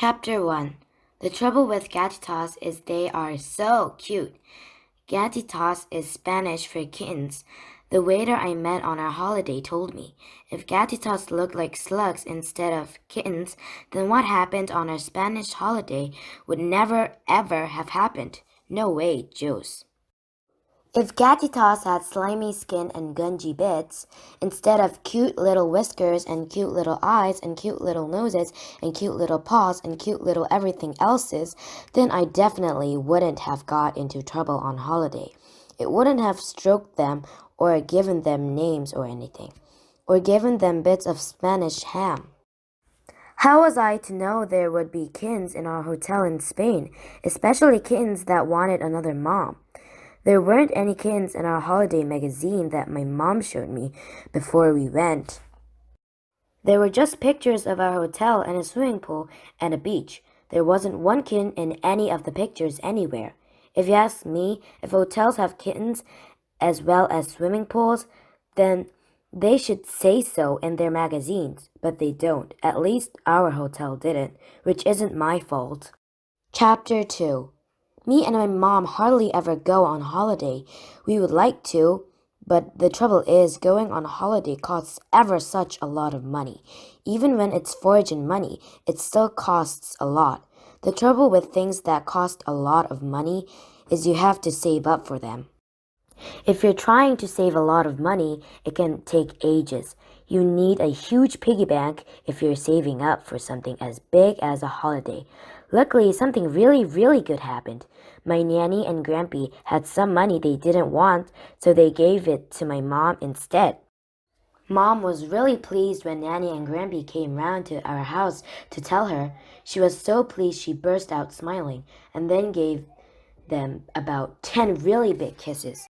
Chapter 1. The trouble with gatitos is they are so cute. Gatitos is Spanish for kittens. The waiter I met on our holiday told me, if gatitos looked like slugs instead of kittens, then what happened on our Spanish holiday would never ever have happened. No way, Juice. If gatitos had slimy skin and gungy bits, instead of cute little whiskers and cute little eyes and cute little noses and cute little paws and cute little everything else's, then I definitely wouldn't have got into trouble on holiday. It wouldn't have stroked them or given them names or anything, or given them bits of Spanish ham. How was I to know there would be kittens in our hotel in Spain, especially kittens that wanted another mom? There weren't any kittens in our holiday magazine that my mom showed me before we went. There were just pictures of our hotel and a swimming pool and a beach. There wasn't one kitten in any of the pictures anywhere. If you ask me, if hotels have kittens as well as swimming pools, then they should say so in their magazines, but they don't. At least our hotel didn't, which isn't my fault. Chapter 2. Me and my mom hardly ever go on holiday. We would like to, but the trouble is going on holiday costs ever such a lot of money. Even when it's foreign money, it still costs a lot. The trouble with things that cost a lot of money is you have to save up for them. If you're trying to save a lot of money, it can take ages. You need a huge piggy bank if you're saving up for something as big as a holiday. Luckily, something really good happened. My nanny and grampy had some money they didn't want, so they gave it to my mom instead. Mom was really pleased when Nanny and Grampy came round to our house to tell her. She was so pleased she burst out smiling, and then gave them about 10 really big kisses.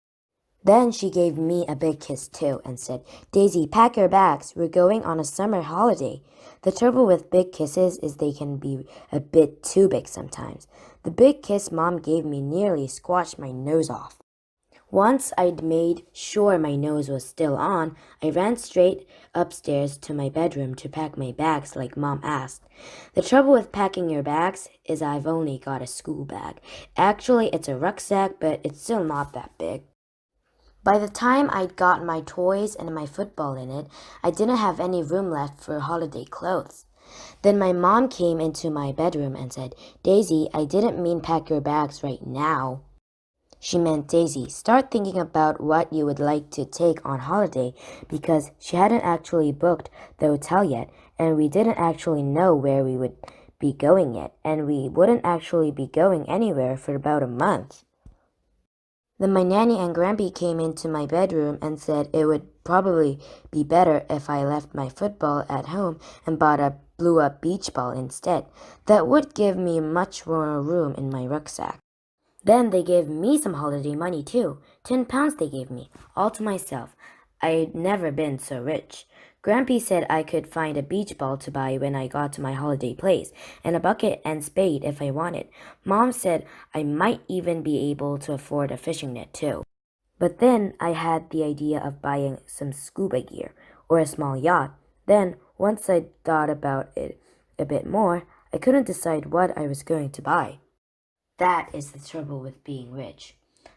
Then she gave me a big kiss too and said, "Daisy, pack your bags. We're going on a summer holiday." The trouble with big kisses is they can be a bit too big sometimes. The big kiss Mom gave me nearly squashed my nose off. Once I'd made sure my nose was still on, I ran straight upstairs to my bedroom to pack my bags like Mom asked. The trouble with packing your bags is I've only got a school bag. Actually, it's a rucksack, but it's still not that big. By the time I'd got my toys and my football in it, I didn't have any room left for holiday clothes. Then my mom came into my bedroom and said, "Daisy, I didn't mean pack your bags right now." She meant, "Daisy, start thinking about what you would like to take on holiday," because she hadn't actually booked the hotel yet, and we didn't actually know where we would be going yet, and we wouldn't actually be going anywhere for about a month. Then my nanny and grampy came into my bedroom and said it would probably be better if I left my football at home and bought a blew-up beach ball instead. That would give me much more room in my rucksack. Then they gave me some holiday money too. 10 pounds they gave me, all to myself. I'd never been so rich. Grampy said I could find a beach ball to buy when I got to my holiday place, and a bucket and spade if I wanted. Mom said I might even be able to afford a fishing net too. But then I had the idea of buying some scuba gear, or a small yacht. Then, once I thought about it a bit more, I couldn't decide what I was going to buy. That is the trouble with being rich.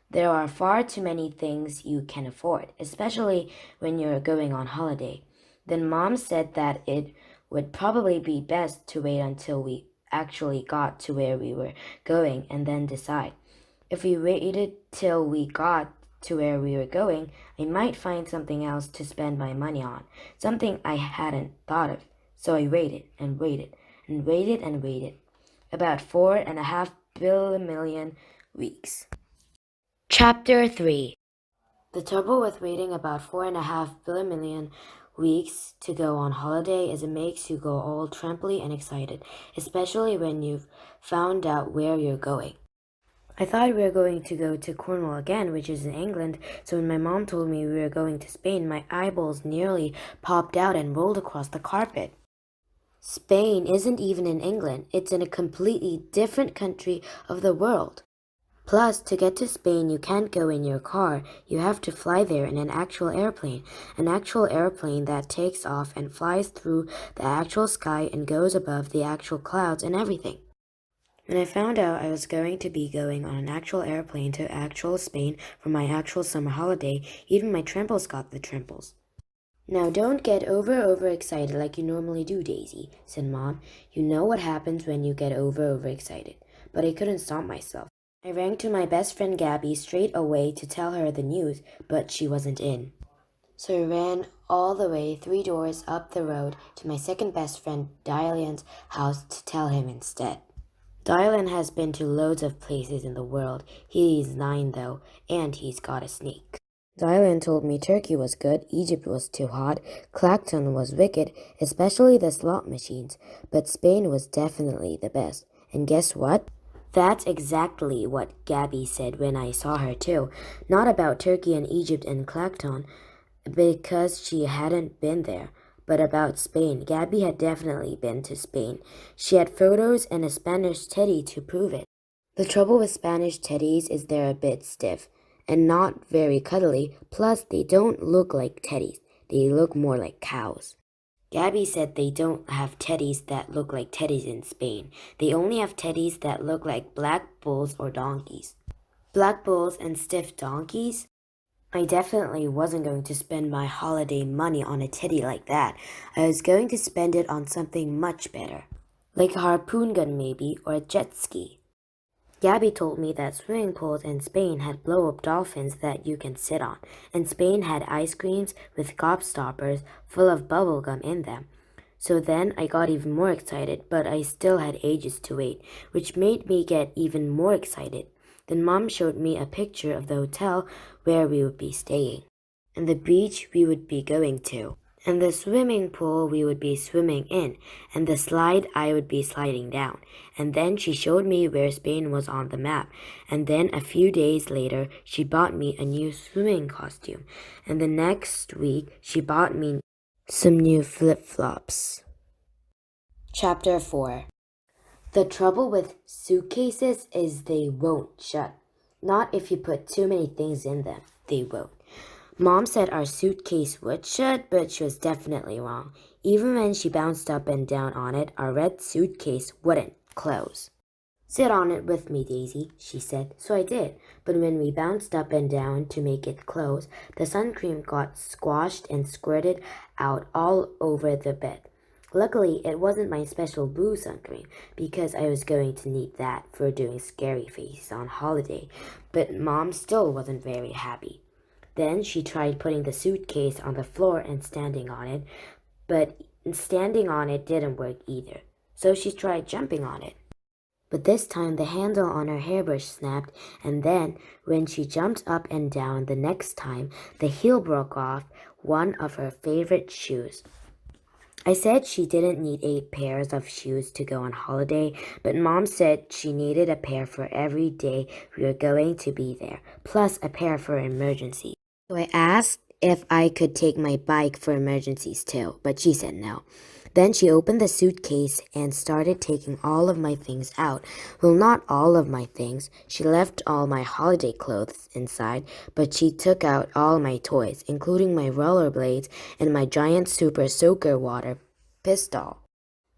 There are far too many things you can afford, especially when you're going on holiday. Then Mom said that it would probably be best to wait until we actually got to where we were going and then decide. If we waited till we got to where we were going, I might find something else to spend my money on, something I hadn't thought of. So I waited and waited and waited and waited. About 4.5 billion weeks. Chapter 3. The trouble with waiting about 4.5 billion weeks to go on holiday is it makes you go all trembly and excited, especially when you've found out where you're going. I thought we were going to go to Cornwall again, which is in England, so when my mom told me we were going to Spain, my eyeballs nearly popped out and rolled across the carpet. Spain isn't even in England. It's in a completely different country of the world. Plus, to get to Spain, you can't go in your car. You have to fly there in an actual airplane. An actual airplane that takes off and flies through the actual sky and goes above the actual clouds and everything. When I found out I was going to be going on an actual airplane to actual Spain for my actual summer holiday, even my trembles got the trembles. Now don't get overexcited like you normally do, Daisy, said Mom. You know what happens when you get overexcited. But I couldn't stop myself. I rang to my best friend Gabby straight away to tell her the news, but she wasn't in. So I ran all the way 3 doors up the road to my second best friend Dylan's house to tell him instead. Dylan has been to loads of places in the world. He's 9 though, and he's got a snake. Dylan told me Turkey was good, Egypt was too hot, Clacton was wicked, especially the slot machines, but Spain was definitely the best. And guess what? That's exactly what Gabby said when I saw her too. Not about Turkey and Egypt and Clacton, because she hadn't been there, but about Spain. Gabby had definitely been to Spain. She had photos and a Spanish teddy to prove it. The trouble with Spanish teddies is they're a bit stiff and not very cuddly, plus they don't look like teddies. They look more like cows. Gabby said they don't have teddies that look like teddies in Spain. They only have teddies that look like black bulls or donkeys. Black bulls and stiff donkeys? I definitely wasn't going to spend my holiday money on a teddy like that. I was going to spend it on something much better. Like a harpoon gun maybe, or a jet ski. Gabby told me that swimming pools in Spain had blow-up dolphins that you can sit on, and Spain had ice creams with gobstoppers full of bubble gum in them. So then I got even more excited, but I still had ages to wait, which made me get even more excited. Then Mom showed me a picture of the hotel where we would be staying, and the beach we would be going to, and the swimming pool we would be swimming in, and the slide I would be sliding down. And then she showed me where Spain was on the map, and then a few days later she bought me a new swimming costume, and the next week she bought me some new flip-flops. Chapter 4. The trouble with suitcases is they won't shut. Not if you put too many things in them, they won't. Mom said our suitcase would shut, but she was definitely wrong. Even when she bounced up and down on it, our red suitcase wouldn't close. Sit on it with me, Daisy, she said. So I did, but when we bounced up and down to make it close, the sun cream got squashed and squirted out all over the bed. Luckily, it wasn't my special blue sun cream, because I was going to need that for doing scary faces on holiday, but Mom still wasn't very happy. Then she tried putting the suitcase on the floor and standing on it, but standing on it didn't work either. So she tried jumping on it. But this time the handle on her hairbrush snapped, and then when she jumped up and down the next time, the heel broke off one of her favorite shoes. I said she didn't need 8 pairs of shoes to go on holiday, but Mom said she needed a pair for every day we were going to be there, plus a pair for emergencies. So I asked if I could take my bike for emergencies too, but she said no. Then she opened the suitcase and started taking all of my things out. Well, not all of my things. She left all my holiday clothes inside, but she took out all my toys, including my rollerblades and my giant super soaker water pistol.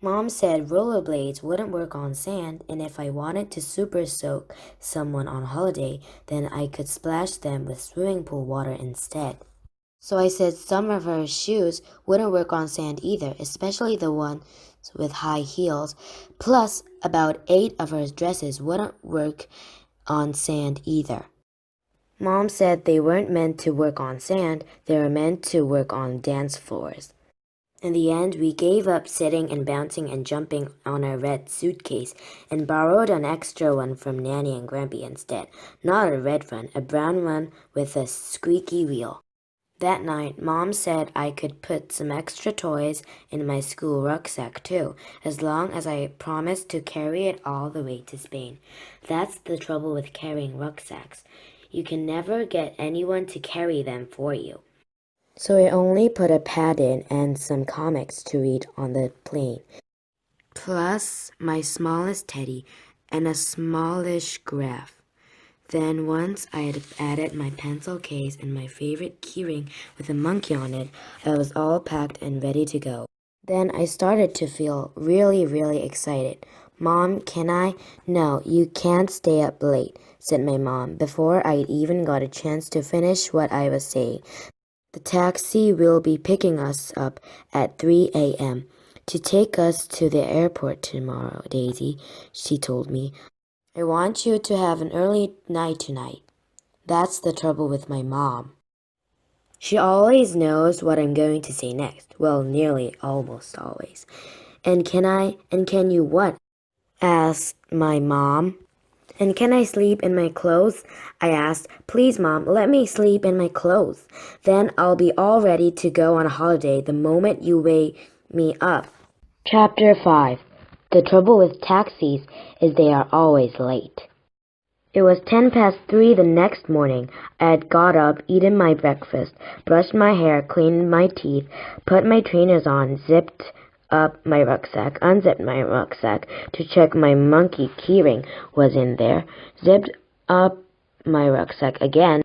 Mom said rollerblades wouldn't work on sand, and if I wanted to super soak someone on holiday, then I could splash them with swimming pool water instead. So I said some of her shoes wouldn't work on sand either, especially the ones with high heels. Plus, about 8 of her dresses wouldn't work on sand either. Mom said they weren't meant to work on sand, they were meant to work on dance floors. In the end, we gave up sitting and bouncing and jumping on our red suitcase and borrowed an extra one from Nanny and Grampy instead. Not a red one, a brown one with a squeaky wheel. That night, Mom said I could put some extra toys in my school rucksack too, as long as I promised to carry it all the way to Spain. That's the trouble with carrying rucksacks. You can never get anyone to carry them for you. So I only put a pad in and some comics to read on the plane, plus my smallest teddy and a smallish graph. Then once I had added my pencil case and my favorite keyring with a monkey on it, I was all packed and ready to go. Then I started to feel really excited. Mom, can I? No, you can't stay up late, said my mom, before I'd even got a chance to finish what I was saying. The taxi will be picking us up at 3 a.m. to take us to the airport tomorrow, Daisy, she told me. I want you to have an early night tonight. That's the trouble with my mom. She always knows what I'm going to say next. Well, nearly almost always. And can you what? Asked my mom. And can I sleep in my clothes? I asked. Please, Mom, let me sleep in my clothes. Then I'll be all ready to go on a holiday the moment you wake me up. Chapter 5. The trouble with taxis is they are always late. It was 3:10 the next morning. I had got up, eaten my breakfast, brushed my hair, cleaned my teeth, put my trainers on, zipped up my rucksack, unzipped my rucksack to check my monkey keyring was in there, zipped up my rucksack again,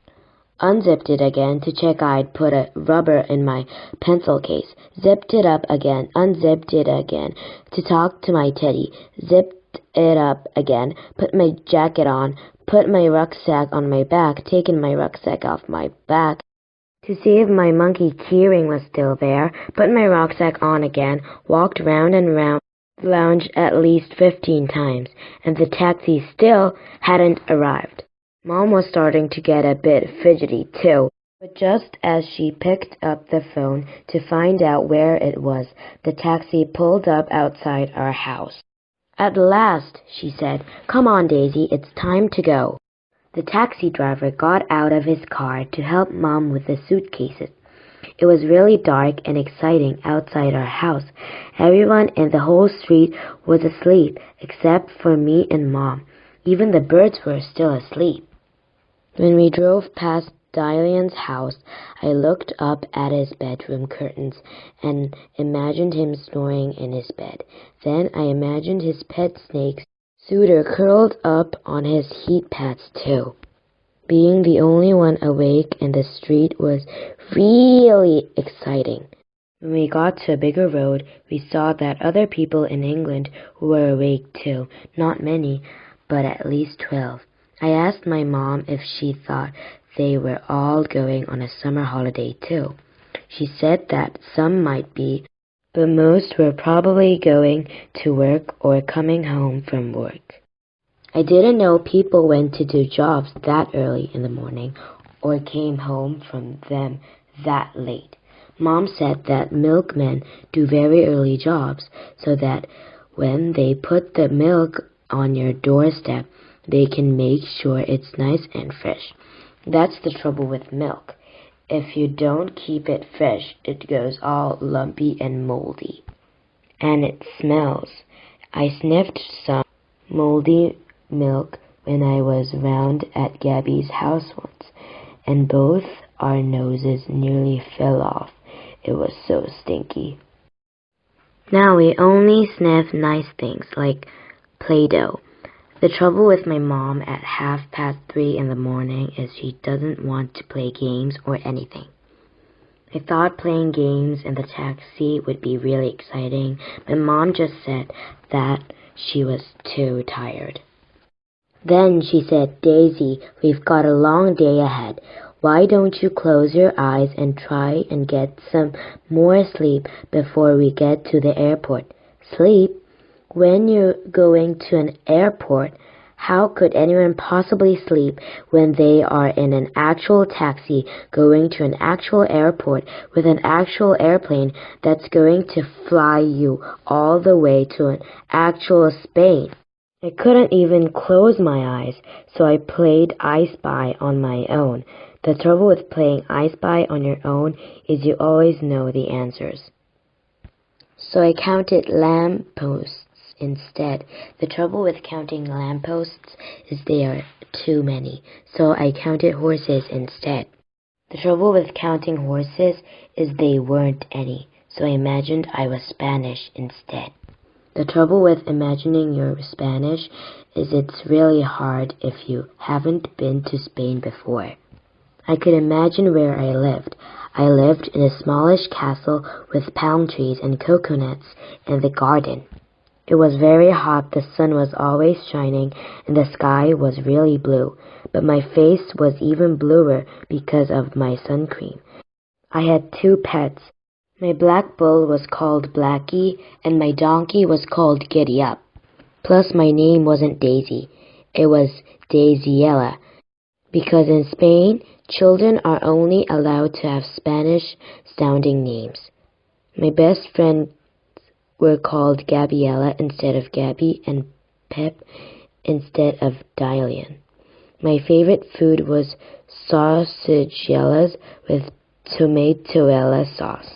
unzipped it again to check I'd put a rubber in my pencil case, zipped it up again, unzipped it again to talk to my teddy, zipped it up again, put my jacket on, put my rucksack on my back, taken my rucksack off my back to see if my monkey keyring was still there, put my rucksack on again, walked round and round, lounged at least 15 times, and the taxi still hadn't arrived. Mom was starting to get a bit fidgety, too. But just as she picked up the phone to find out where it was, the taxi pulled up outside our house. At last, she said. Come on, Daisy, it's time to go. The taxi driver got out of his car to help Mom with the suitcases. It was really dark and exciting outside our house. Everyone in the whole street was asleep, except for me and Mom. Even the birds were still asleep. When we drove past Dylan's house, I looked up at his bedroom curtains and imagined him snoring in his bed. Then I imagined his pet snake, Suitor, curled up on his heat pads too. Being the only one awake in the street was really exciting. When we got to a bigger road, we saw that other people in England were awake too. Not many, but at least 12. I asked my mom if she thought they were all going on a summer holiday too. She said that some might be, but most were probably going to work or coming home from work. I didn't know people went to do jobs that early in the morning or came home from them that late. Mom said that milkmen do very early jobs so that when they put the milk on your doorstep, they can make sure it's nice and fresh. That's the trouble with milk. If you don't keep it fresh, it goes all lumpy and moldy. And it smells. I sniffed some moldy milk when I was round at Gabby's house once, and both our noses nearly fell off. It was so stinky. Now we only sniff nice things like Play-Doh. The trouble with my mom at 3:30 in the morning is she doesn't want to play games or anything. I thought playing games in the taxi would be really exciting, but Mom just said that she was too tired. Then she said, Daisy, we've got a long day ahead. Why don't you close your eyes and try and get some more sleep before we get to the airport? Sleep? When you're going to an airport, how could anyone possibly sleep when they are in an actual taxi going to an actual airport with an actual airplane that's going to fly you all the way to an actual Spain? I couldn't even close my eyes, so I played I Spy on my own. The trouble with playing I Spy on your own is you always know the answers. So I counted lampposts instead. The trouble with counting lampposts is they are too many, so I counted horses instead. The trouble with counting horses is they weren't any, so I imagined I was Spanish instead. The trouble with imagining you're Spanish is it's really hard if you haven't been to Spain before. I could imagine where I lived. I lived in a smallish castle with palm trees and coconuts in the garden. It was very hot, the sun was always shining, and the sky was really blue, but my face was even bluer because of my sun cream. I had 2 pets. My black bull was called Blackie, and my donkey was called Giddy Up. Plus my name wasn't Daisy, it was Daisiella, because in Spain, children are only allowed to have Spanish-sounding names. My best friends were called Gabriella instead of Gabby and Pep instead of Dylan. My favorite food was sausagellas with tomatoella sauce.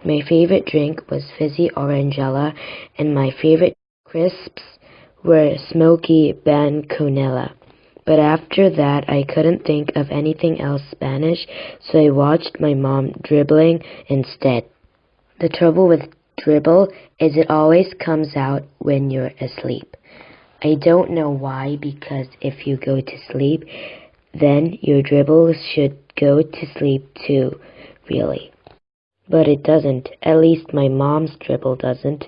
My favorite drink was fizzy orangella, and my favorite crisps were smoky banconella. But after that, I couldn't think of anything else Spanish, so I watched my mom dribbling instead. The trouble with dribble is it always comes out when you're asleep. I don't know why, because if you go to sleep, then your dribble should go to sleep too, really. But it doesn't. At least my mom's dribble doesn't.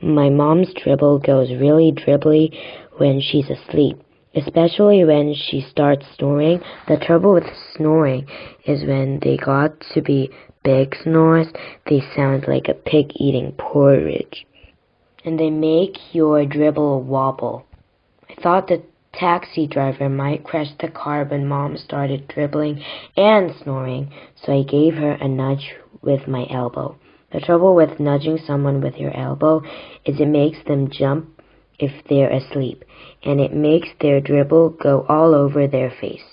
My mom's dribble goes really dribbly when she's asleep, especially when she starts snoring. The trouble with snoring is when they got to be big snores, they sound like a pig eating porridge, and they make your dribble wobble. I thought the taxi driver might crash the car when Mom started dribbling and snoring, so I gave her a nudge with my elbow. The trouble with nudging someone with your elbow is it makes them jump if they're asleep, and it makes their dribble go all over their face.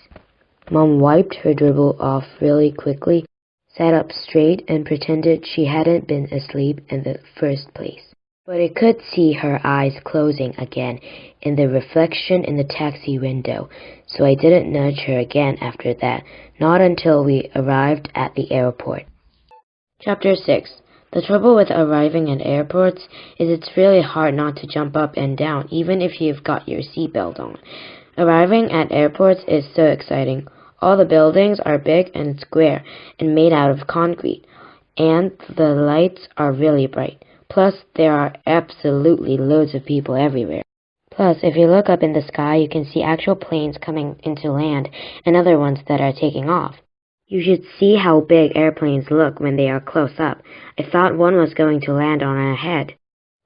Mom wiped her dribble off really quickly, sat up straight, and pretended she hadn't been asleep in the first place. But I could see her eyes closing again in the reflection in the taxi window, so I didn't nudge her again after that, not until we arrived at the airport. Chapter 6. The trouble with arriving at airports is it's really hard not to jump up and down, even if you've got your seatbelt on. Arriving at airports is so exciting. All the buildings are big and square and made out of concrete, and the lights are really bright. Plus, there are absolutely loads of people everywhere. Plus, if you look up in the sky, you can see actual planes coming into land and other ones that are taking off. You should see how big airplanes look when they are close up. I thought one was going to land on our head.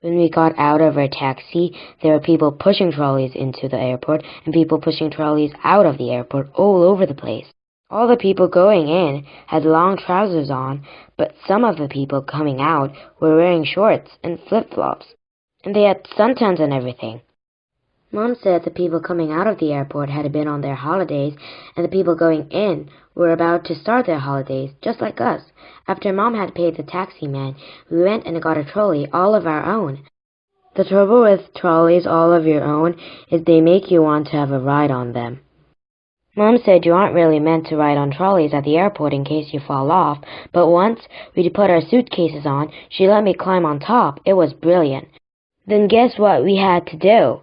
When we got out of our taxi, there were people pushing trolleys into the airport and people pushing trolleys out of the airport all over the place. All the people going in had long trousers on, but some of the people coming out were wearing shorts and flip-flops, and they had suntans and everything. Mom said the people coming out of the airport had been on their holidays, and the people going in were about to start their holidays, just like us. After Mom had paid the taxi man, we went and got a trolley all of our own. The trouble with trolleys all of your own is they make you want to have a ride on them. Mom said you aren't really meant to ride on trolleys at the airport in case you fall off, but once we put our suitcases on, she let me climb on top. It was brilliant. Then guess what we had to do?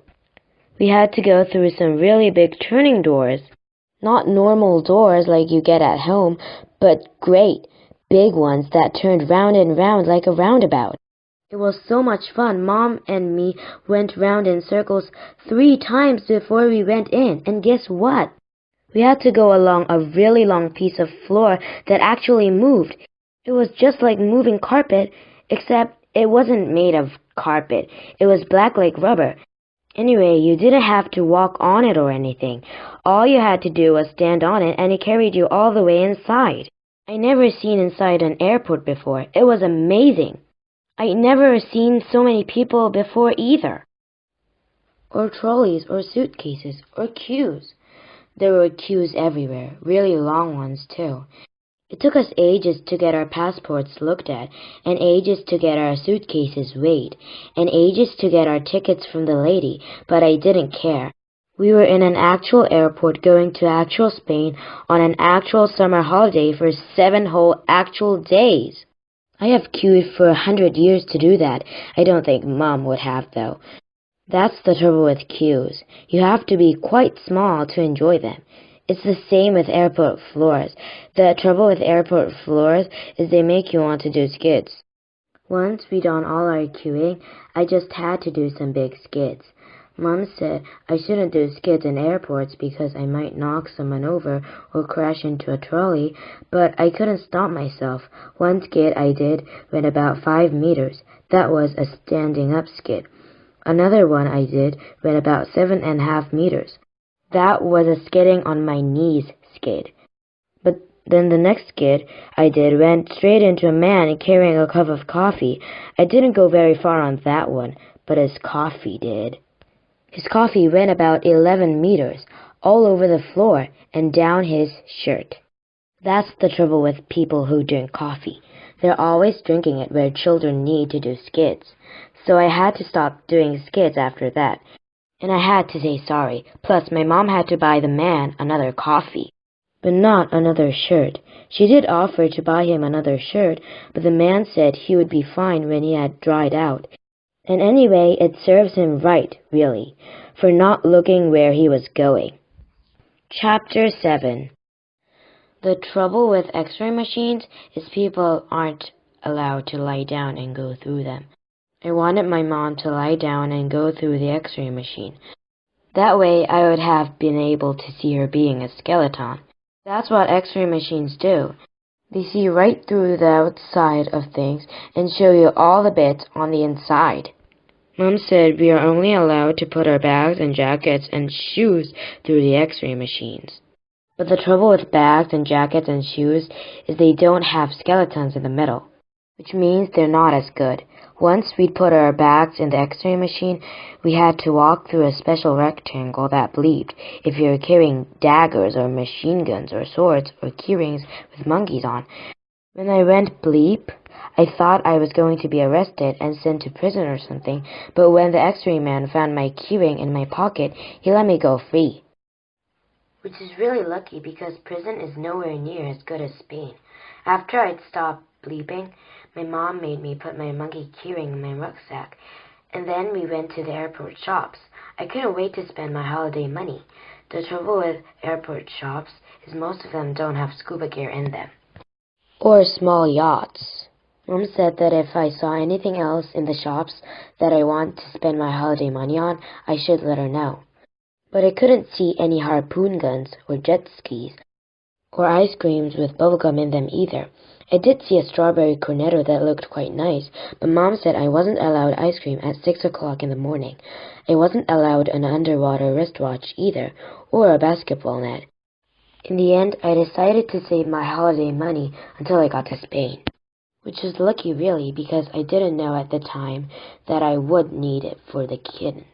We had to go through some really big turning doors. Not normal doors like you get at home, but great, big ones that turned round and round like a roundabout. It was so much fun. Mom and me went round in circles 3 times before we went in, and guess what? We had to go along a really long piece of floor that actually moved. It was just like moving carpet, except it wasn't made of carpet. It was black like rubber. Anyway, you didn't have to walk on it or anything. All you had to do was stand on it, and it carried you all the way inside. I never seen inside an airport before. It was amazing. I never seen so many people before either. Or trolleys, or suitcases, or queues. There were queues everywhere, really long ones too. It took us ages to get our passports looked at, and ages to get our suitcases weighed, and ages to get our tickets from the lady, but I didn't care. We were in an actual airport going to actual Spain on an actual summer holiday for 7 whole actual days. I have queued for 100 years to do that. I don't think Mom would have, though. That's the trouble with queues. You have to be quite small to enjoy them. It's the same with airport floors. The trouble with airport floors is they make you want to do skids. Once we done all our queuing, I just had to do some big skids. Mom said I shouldn't do skids in airports because I might knock someone over or crash into a trolley, but I couldn't stop myself. One skid I did went about 5 meters. That was a standing up skid. Another one I did went about 7.5 meters. That was a skidding on my knees skid. But then the next skid I did went straight into a man carrying a cup of coffee. I didn't go very far on that one, but his coffee did. His coffee went about 11 meters, all over the floor and down his shirt. That's the trouble with people who drink coffee. They're always drinking it where children need to do skids. So I had to stop doing skids after that. And I had to say sorry. Plus, my mom had to buy the man another coffee, but not another shirt. She did offer to buy him another shirt, but the man said he would be fine when he had dried out. And anyway, it serves him right, really, for not looking where he was going. Chapter 7. The trouble with X-ray machines is people aren't allowed to lie down and go through them. I wanted my mom to lie down and go through the X-ray machine. That way I would have been able to see her being a skeleton. That's what X-ray machines do. They see right through the outside of things and show you all the bits on the inside. Mom said we are only allowed to put our bags and jackets and shoes through the X-ray machines. But the trouble with bags and jackets and shoes is they don't have skeletons in the middle, which means they're not as good. Once we'd put our bags in the X-ray machine, we had to walk through a special rectangle that bleeped if you were carrying daggers or machine guns or swords or keyrings with monkeys on. When I went bleep, I thought I was going to be arrested and sent to prison or something, but when the X-ray man found my keyring in my pocket, he let me go free. Which is really lucky because prison is nowhere near as good as Spain. After I'd stopped bleeping, my mom made me put my monkey keyring in my rucksack, and then we went to the airport shops. I couldn't wait to spend my holiday money. The trouble with airport shops is most of them don't have scuba gear in them. Or small yachts. Mom said that if I saw anything else in the shops that I want to spend my holiday money on, I should let her know. But I couldn't see any harpoon guns or jet skis or ice creams with bubblegum in them either. I did see a strawberry cornetto that looked quite nice, but Mom said I wasn't allowed ice cream at 6 o'clock in the morning. I wasn't allowed an underwater wristwatch either, or a basketball net. In the end, I decided to save my holiday money until I got to Spain, which was lucky really because I didn't know at the time that I would need it for the kittens.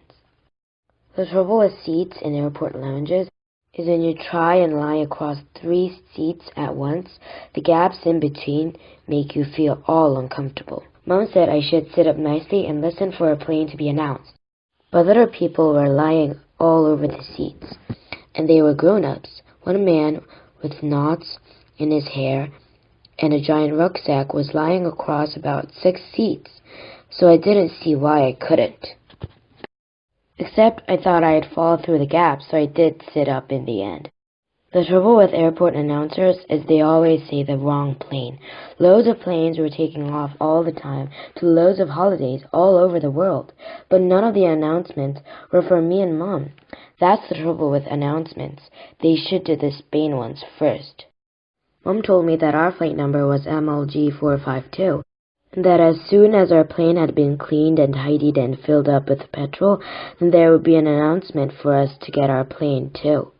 The trouble with seats in airport lounges is when you try and lie across 3 seats at once, the gaps in between make you feel all uncomfortable. Mom said I should sit up nicely and listen for a plane to be announced. But other people were lying all over the seats, and they were grown-ups. One man with knots in his hair and a giant rucksack was lying across about 6 seats, so I didn't see why I couldn't. Except I thought I'd fall through the gap, so I did sit up in the end. The trouble with airport announcers is they always say the wrong plane. Loads of planes were taking off all the time to loads of holidays all over the world, but none of the announcements were for me and Mom. That's the trouble with announcements. They should do the Spain ones first. Mom told me that our flight number was MLG452. That as soon as our plane had been cleaned and tidied and filled up with petrol, then there would be an announcement for us to get our plane too.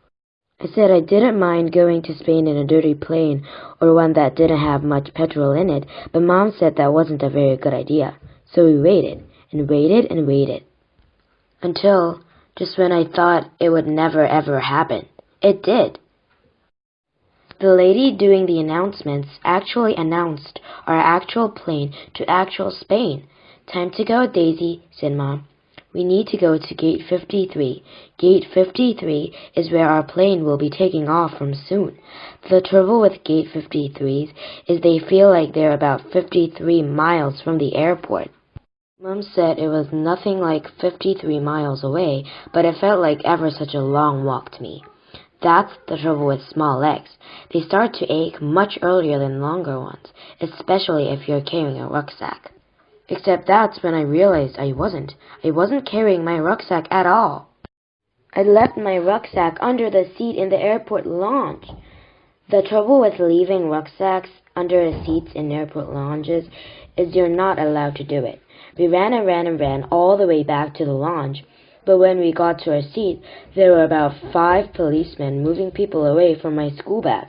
I said I didn't mind going to Spain in a dirty plane or one that didn't have much petrol in it, but Mom said that wasn't a very good idea. So we waited and waited and waited until just when I thought it would never ever happen, it did. The lady doing the announcements actually announced our actual plane to actual Spain. Time to go, Daisy, said Mom. We need to go to gate 53. Gate 53 is where our plane will be taking off from soon. The trouble with gate 53s is they feel like they're about 53 miles from the airport. Mom said it was nothing like 53 miles away, but it felt like ever such a long walk to me. That's the trouble with small legs. They start to ache much earlier than longer ones, especially if you're carrying a rucksack. Except that's when I realized I wasn't. I wasn't carrying my rucksack at all. I'd left my rucksack under the seat in the airport lounge. The trouble with leaving rucksacks under the seats in airport lounges is you're not allowed to do it. We ran and ran and ran all the way back to the lounge, but when we got to our seat, there were about 5 policemen moving people away from my school bag.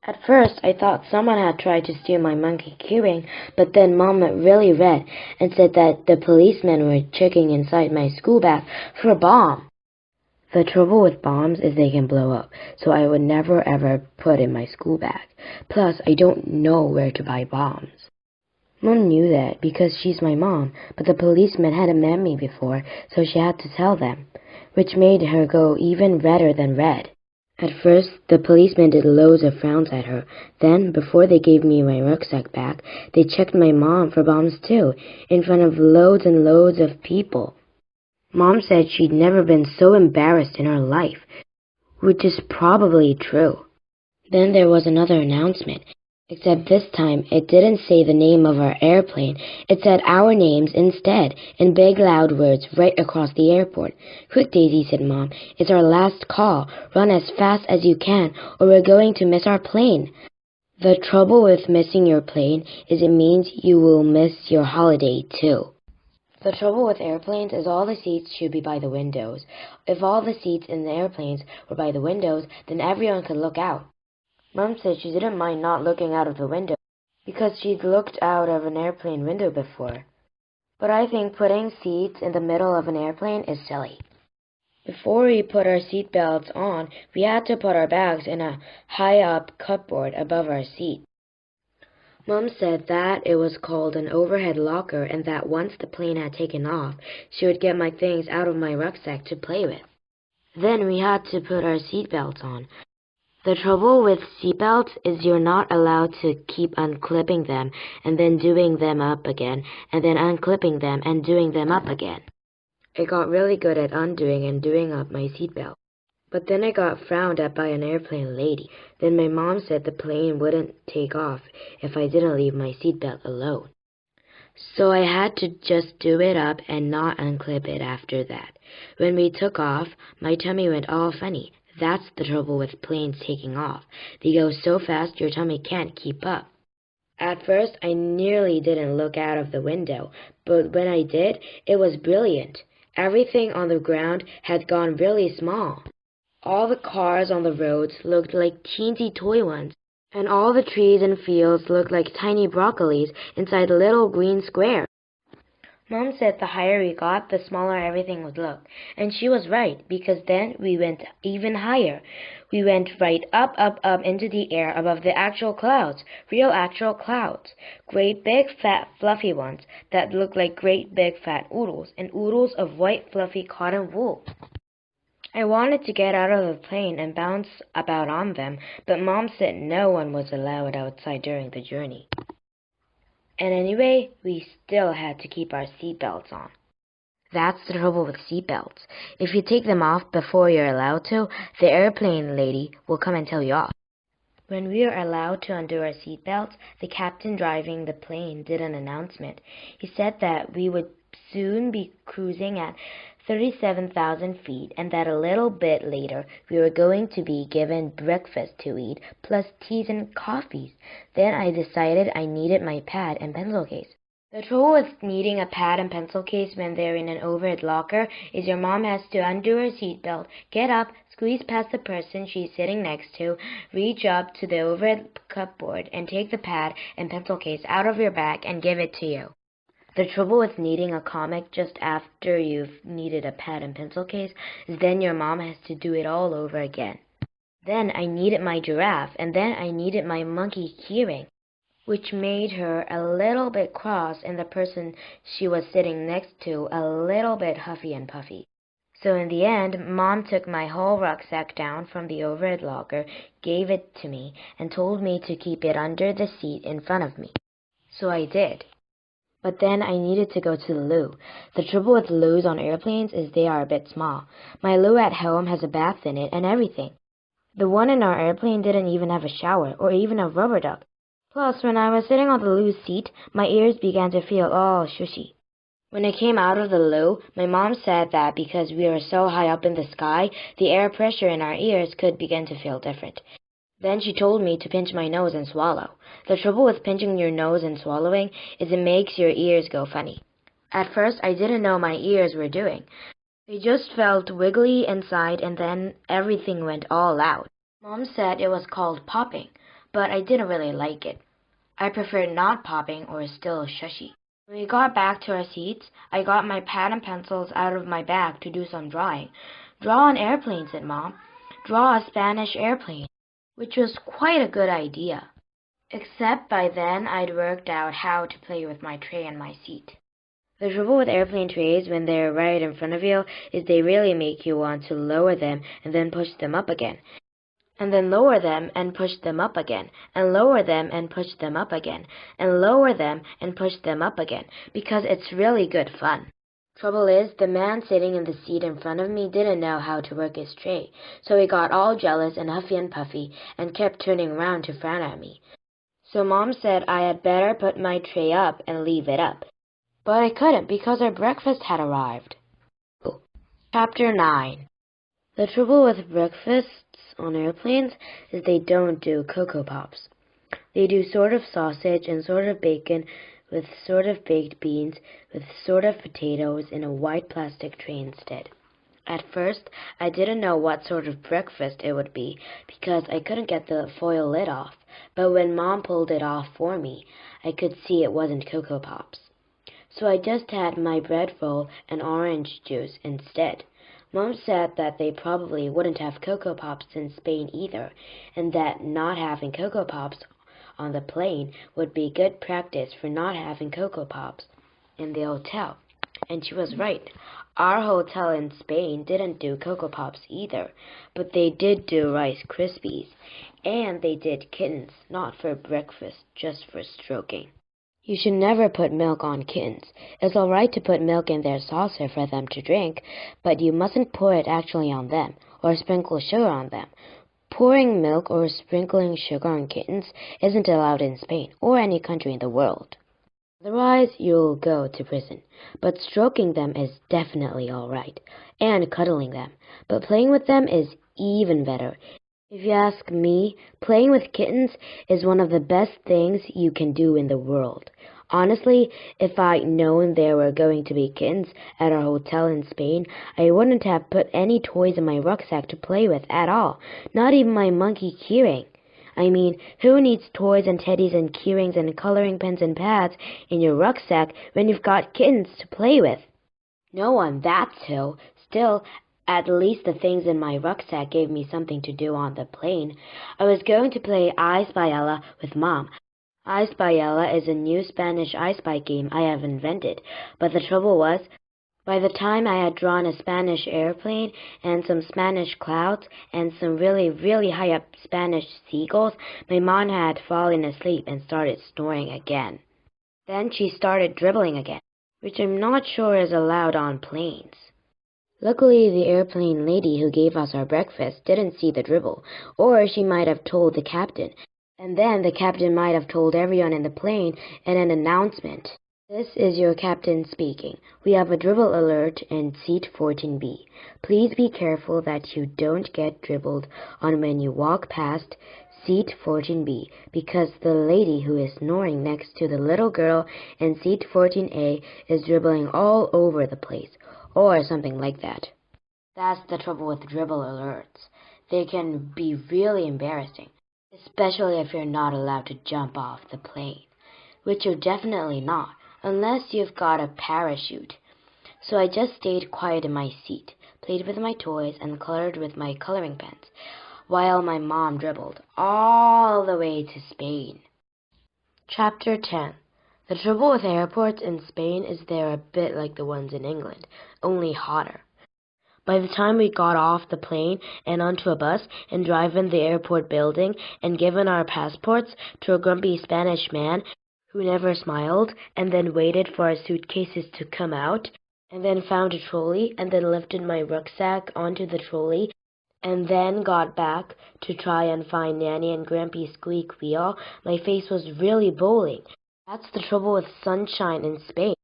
At first, I thought someone had tried to steal my monkey keyring, but then Mom went really red and said that the policemen were checking inside my school bag for a bomb. The trouble with bombs is they can blow up, so I would never ever put in my school bag. Plus, I don't know where to buy bombs. Mom knew that because she's my mom, but the policeman hadn't met me before, so she had to tell them, which made her go even redder than red. At first, the policeman did loads of frowns at her. Then, before they gave me my rucksack back, they checked my mom for bombs too, in front of loads and loads of people. Mom said she'd never been so embarrassed in her life, which is probably true. Then there was another announcement, except this time it didn't say the name of our airplane. It said our names instead, in big loud words right across the airport. "Quick, Daisy," said Mom. "It's our last call. Run as fast as you can, or we're going to miss our plane." The trouble with missing your plane is it means you will miss your holiday too. The trouble with airplanes is all the seats should be by the windows. If all the seats in the airplanes were by the windows, then everyone could look out. Mom said she didn't mind not looking out of the window because she'd looked out of an airplane window before. But I think putting seats in the middle of an airplane is silly. Before we put our seat belts on, we had to put our bags in a high-up cupboard above our seat. Mom said that it was called an overhead locker and that once the plane had taken off, she would get my things out of my rucksack to play with. Then we had to put our seat belts on. The trouble with seatbelts is you're not allowed to keep unclipping them and then doing them up again, and then unclipping them and doing them up again. I got really good at undoing and doing up my seatbelt. But then I got frowned at by an airplane lady. Then my mom said the plane wouldn't take off if I didn't leave my seatbelt alone. So I had to just do it up and not unclip it after that. When we took off, my tummy went all funny. That's the trouble with planes taking off. They go so fast your tummy can't keep up. At first, I nearly didn't look out of the window, but when I did, it was brilliant. Everything on the ground had gone really small. All the cars on the roads looked like teensy toy ones, and all the trees and fields looked like tiny broccolis inside little green squares. Mom said the higher we got, the smaller everything would look. And she was right, because then we went even higher. We went right up, up, up into the air above the actual clouds, real actual clouds. Great big fat fluffy ones that looked like great big fat oodles, and oodles of white fluffy cotton wool. I wanted to get out of the plane and bounce about on them, but Mom said no one was allowed outside during the journey. And anyway, we still had to keep our seatbelts on. That's the trouble with seatbelts. If you take them off before you're allowed to, the airplane lady will come and tell you off. When we were allowed to undo our seatbelts, the captain driving the plane did an announcement. He said that we would soon be cruising at 37,000 feet and that a little bit later we were going to be given breakfast to eat, plus teas and coffees. Then I decided I needed my pad and pencil case. The trouble with needing a pad and pencil case when they're in an overhead locker is your mom has to undo her seatbelt, get up, squeeze past the person she's sitting next to, reach up to the overhead cupboard, and take the pad and pencil case out of your bag and give it to you. The trouble with needing a comic just after you've needed a pad and pencil case is then your mom has to do it all over again. Then I needed my giraffe, and then I needed my monkey keyring, which made her a little bit cross and the person she was sitting next to a little bit huffy and puffy. So in the end, Mom took my whole rucksack down from the overhead locker, gave it to me, and told me to keep it under the seat in front of me. So I did. But then I needed to go to the loo. The trouble with loos on airplanes is they are a bit small. My loo at home has a bath in it and everything. The one in our airplane didn't even have a shower or even a rubber duck. Plus, when I was sitting on the loo seat, my ears began to feel all shushy. When I came out of the loo, my mom said that because we were so high up in the sky, the air pressure in our ears could begin to feel different. Then she told me to pinch my nose and swallow. The trouble with pinching your nose and swallowing is it makes your ears go funny. At first, I didn't know my ears were doing. They just felt wiggly inside and then everything went all out. Mom said it was called popping, but I didn't really like it. I preferred not popping or still shushy. When we got back to our seats, I got my pad and pencils out of my bag to do some drawing. Draw an airplane, said Mom. Draw a Spanish airplane, which was quite a good idea. Except by then I'd worked out how to play with my tray and my seat. The trouble with airplane trays when they're right in front of you is they really make you want to lower them and then push them up again. And then lower them and push them up again, and lower them and push them up again, and lower them and push them up again, because it's really good fun. Trouble is, the man sitting in the seat in front of me didn't know how to work his tray, so he got all jealous and huffy and puffy, and kept turning around to frown at me. So Mom said I had better put my tray up and leave it up. But I couldn't because our breakfast had arrived. Chapter 9. The trouble with breakfasts on airplanes is they don't do Cocoa Pops. They do sort of sausage and sort of bacon with sort of baked beans with sort of potatoes in a white plastic tray instead. At first, I didn't know what sort of breakfast it would be because I couldn't get the foil lid off, but when Mom pulled it off for me, I could see it wasn't Cocoa Pops. So I just had my bread roll and orange juice instead. Mom said that they probably wouldn't have Cocoa Pops in Spain either, and that not having Cocoa Pops on the plane would be good practice for not having Cocoa Pops in the hotel. And she was right. Our hotel in Spain didn't do Cocoa Pops either, but they did do Rice Krispies, and they did kittens, not for breakfast, just for stroking. You should never put milk on kittens. It's all right to put milk in their saucer for them to drink, but you mustn't pour it actually on them, or sprinkle sugar on them. Pouring milk or sprinkling sugar on kittens isn't allowed in Spain or any country in the world. Otherwise, you'll go to prison. But stroking them is definitely all right, and cuddling them. But playing with them is even better. If you ask me, playing with kittens is one of the best things you can do in the world. Honestly, if I'd known there were going to be kittens at our hotel in Spain, I wouldn't have put any toys in my rucksack to play with at all, not even my monkey keyring. I mean, who needs toys and teddies and keyrings and coloring pens and pads in your rucksack when you've got kittens to play with? No one, that's who. Still, at least the things in my rucksack gave me something to do on the plane. I was going to play I Spy Ella with Mom. I Spy Ella is a new Spanish I Spy game I have invented, but the trouble was, by the time I had drawn a Spanish airplane and some Spanish clouds and some really, really high up Spanish seagulls, my mom had fallen asleep and started snoring again. Then she started dribbling again, which I'm not sure is allowed on planes. Luckily, the airplane lady who gave us our breakfast didn't see the dribble, or she might have told the captain, and then the captain might have told everyone in the plane in an announcement. This is your captain speaking. We have a dribble alert in seat 14B. Please be careful that you don't get dribbled on when you walk past seat 14B, because the lady who is snoring next to the little girl in seat 14A is dribbling all over the place, or something like that. That's the trouble with dribble alerts. They can be really embarrassing, especially if you're not allowed to jump off the plane, which you're definitely not, unless you've got a parachute. So I just stayed quiet in my seat, played with my toys, and colored with my coloring pens, while my mom dribbled all the way to Spain. Chapter 10. The trouble with airports in Spain is they're a bit like the ones in England, only hotter. By the time we got off the plane and onto a bus and driven the airport building and given our passports to a grumpy Spanish man who never smiled, and then waited for our suitcases to come out, and then found a trolley, and then lifted my rucksack onto the trolley, and then got back to try and find Nanny and Grampy's squeak wheel. My face was really bowling. That's the trouble with sunshine in Spain.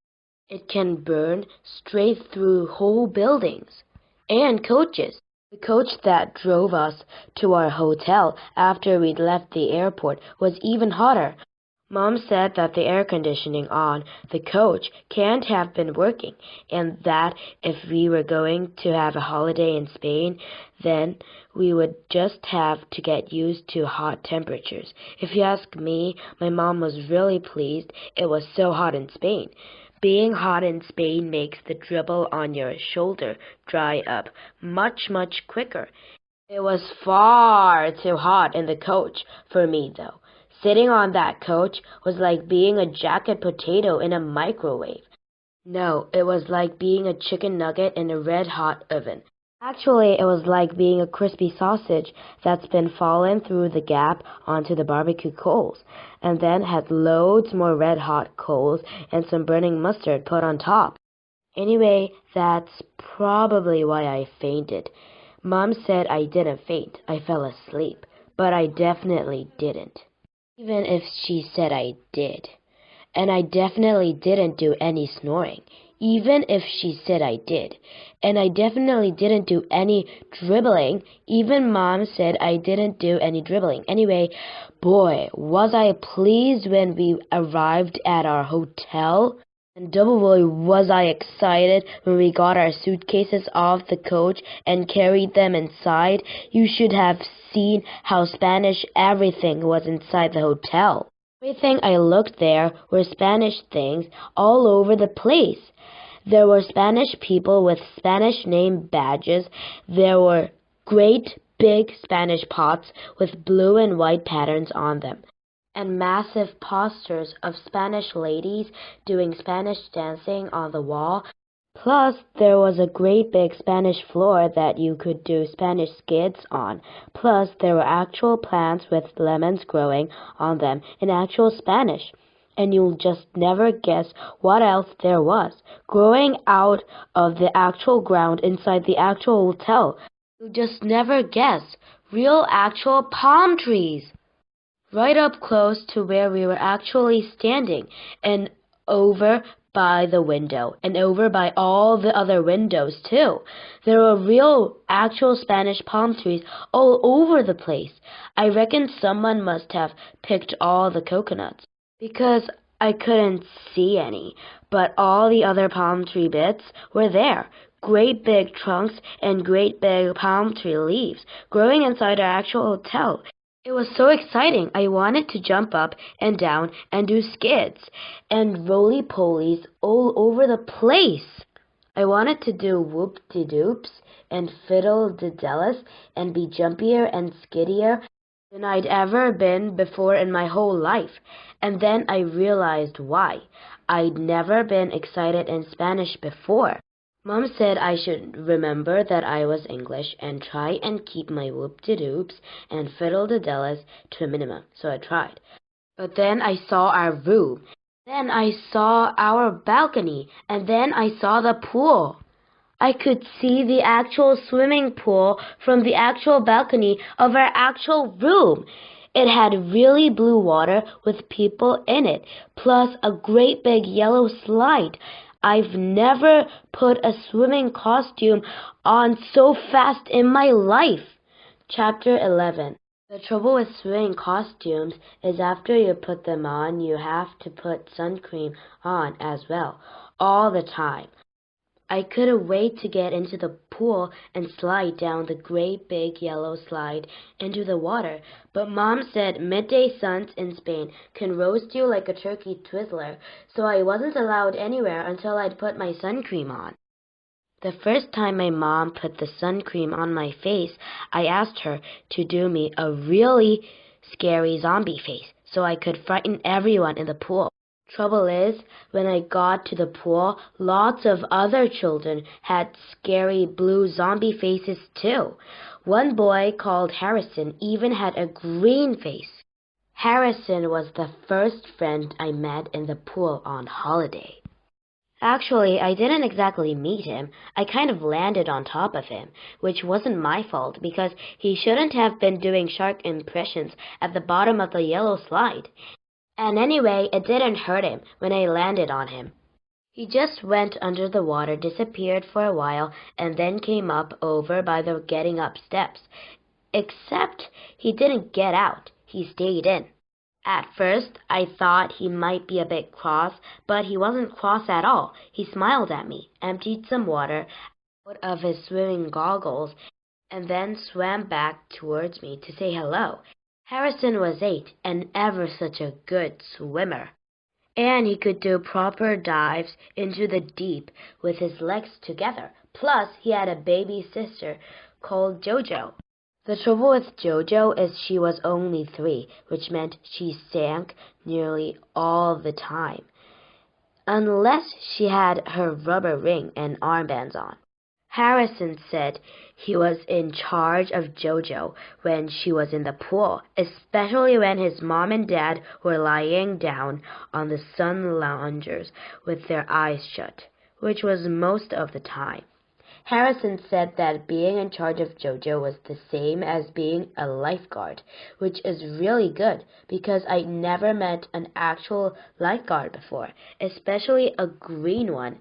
It can burn straight through whole buildings and coaches. The coach that drove us to our hotel after we'd left the airport was even hotter. Mom said that the air conditioning on the coach can't have been working, and that if we were going to have a holiday in Spain, then we would just have to get used to hot temperatures. If you ask me, my mom was really pleased it was so hot in Spain. Being hot in Spain makes the dribble on your shoulder dry up much, much quicker. It was far too hot in the coach for me, though. Sitting on that coach was like being a jacket potato in a microwave. No, it was like being a chicken nugget in a red-hot oven. Actually, it was like being a crispy sausage that's been fallen through the gap onto the barbecue coals, and then had loads more red-hot coals and some burning mustard put on top. Anyway, that's probably why I fainted. Mom said I didn't faint, I fell asleep, but I definitely didn't. Even if she said I did. And I definitely didn't do any snoring, even if she said I did. And I definitely didn't do any dribbling, even Mom said I didn't do any dribbling. Anyway, boy, was I pleased when we arrived at our hotel. And double boy, was I excited when we got our suitcases off the coach and carried them inside. You should have seen how Spanish everything was inside the hotel. Everything I looked there were Spanish things all over the place. There were Spanish people with Spanish name badges. There were great big Spanish pots with blue and white patterns on them, and massive posters of Spanish ladies doing Spanish dancing on the wall. Plus, there was a great big Spanish floor that you could do Spanish skids on. Plus, there were actual plants with lemons growing on them in actual Spanish. And you'll just never guess what else there was, growing out of the actual ground inside the actual hotel. You'll just never guess. Real actual palm trees. Right up close to where we were actually standing, and over by the window, and over by all the other windows too. There were real, actual Spanish palm trees all over the place. I reckon someone must have picked all the coconuts, because I couldn't see any, but all the other palm tree bits were there. Great big trunks and great big palm tree leaves growing inside our actual hotel. It was so exciting. I wanted to jump up and down and do skids and roly-polies all over the place. I wanted to do whoop-de-doops and fiddle-de-dellas and be jumpier and skiddier than I'd ever been before in my whole life. And then I realized why. I'd never been excited in Spanish before. Mom said I should remember that I was English and try and keep my whoop-de-doops and fiddle-de-dellas to a minimum, so I tried. But then I saw our room, then I saw our balcony, and then I saw the pool. I could see the actual swimming pool from the actual balcony of our actual room. It had really blue water with people in it, plus a great big yellow slide. I've never put a swimming costume on so fast in my life. Chapter 11. The trouble with swimming costumes is after you put them on, you have to put sun cream on as well, all the time. I couldn't wait to get into the pool and slide down the great big yellow slide into the water, but Mom said midday suns in Spain can roast you like a turkey twizzler, so I wasn't allowed anywhere until I'd put my sun cream on. The first time my mom put the sun cream on my face, I asked her to do me a really scary zombie face so I could frighten everyone in the pool. Trouble is, when I got to the pool, lots of other children had scary blue zombie faces too. One boy called Harrison even had a green face. Harrison was the first friend I met in the pool on holiday. Actually, I didn't exactly meet him. I kind of landed on top of him, which wasn't my fault because he shouldn't have been doing shark impressions at the bottom of the yellow slide. And anyway, it didn't hurt him when I landed on him. He just went under the water, disappeared for a while, and then came up over by the getting up steps. Except he didn't get out. He stayed in. At first, I thought he might be a bit cross, but he wasn't cross at all. He smiled at me, emptied some water out of his swimming goggles, and then swam back towards me to say hello. Harrison was 8 and ever such a good swimmer. And he could do proper dives into the deep with his legs together. Plus, he had a baby sister called Jojo. The trouble with Jojo is she was only 3, which meant she sank nearly all the time, unless she had her rubber ring and armbands on. Harrison said he was in charge of Jojo when she was in the pool, especially when his mom and dad were lying down on the sun loungers with their eyes shut, which was most of the time. Harrison said that being in charge of Jojo was the same as being a lifeguard, which is really good because I never met an actual lifeguard before, especially a green one.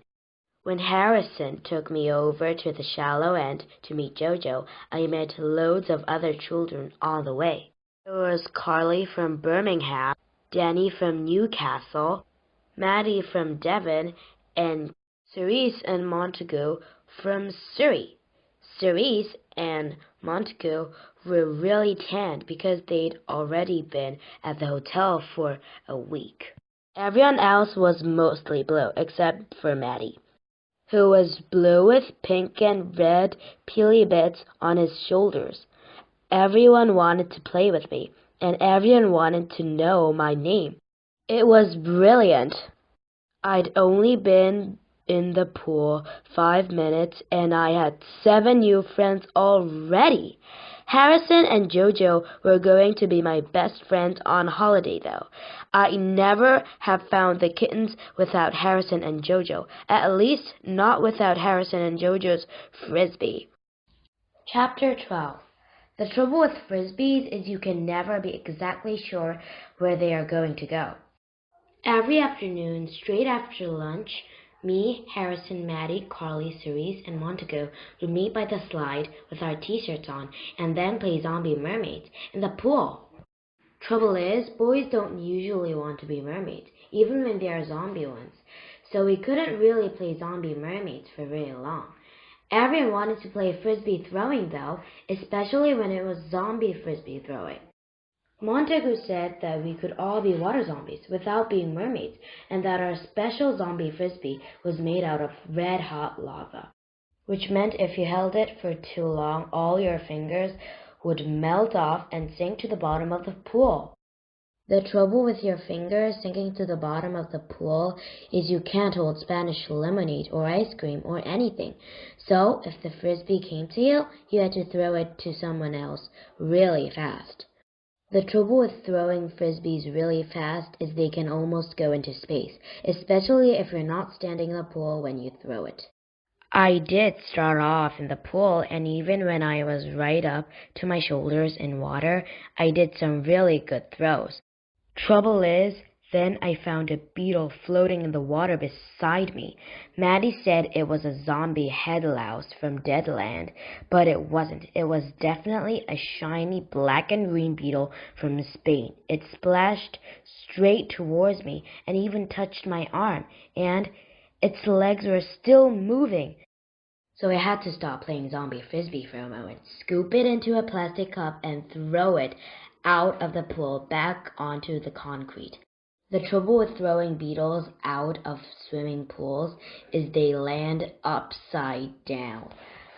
When Harrison took me over to the shallow end to meet Jojo, I met loads of other children on the way. There was Carly from Birmingham, Danny from Newcastle, Maddie from Devon, and Cerise and Montague from Surrey. Cerise and Montague were really tanned because they'd already been at the hotel for a week. Everyone else was mostly blue, except for Maddie, who was blue with pink and red peely bits on his shoulders. Everyone wanted to play with me, and everyone wanted to know my name. It was brilliant. I'd only been in the pool 5 minutes, and I had 7 new friends already. Harrison and Jojo were going to be my best friends on holiday, though. I never have found the kittens without Harrison and Jojo, at least not without Harrison and Jojo's frisbee. Chapter 12. The trouble with frisbees is you can never be exactly sure where they are going to go. Every afternoon, straight after lunch, me, Harrison, Maddie, Carly, Cerise, and Montague would meet by the slide with our t-shirts on and then play zombie mermaids in the pool. Trouble is, boys don't usually want to be mermaids, even when they are zombie ones, so we couldn't really play zombie mermaids for very long. Everyone wanted to play frisbee throwing though, especially when it was zombie frisbee throwing. Montague said that we could all be water zombies without being mermaids, and that our special zombie frisbee was made out of red-hot lava, which meant if you held it for too long, all your fingers would melt off and sink to the bottom of the pool. The trouble with your fingers sinking to the bottom of the pool is you can't hold Spanish lemonade or ice cream or anything. So if the frisbee came to you, you had to throw it to someone else really fast. The trouble with throwing frisbees really fast is they can almost go into space, especially if you're not standing in the pool when you throw it. I did start off in the pool, and even when I was right up to my shoulders in water, I did some really good throws. Trouble is, then I found a beetle floating in the water beside me. Maddie said it was a zombie head louse from Deadland, but it wasn't. It was definitely a shiny black and green beetle from Spain. It splashed straight towards me and even touched my arm, and its legs were still moving. So I had to stop playing zombie frisbee for a moment, scoop it into a plastic cup, and throw it out of the pool back onto the concrete. The trouble with throwing beetles out of swimming pools is they land upside down.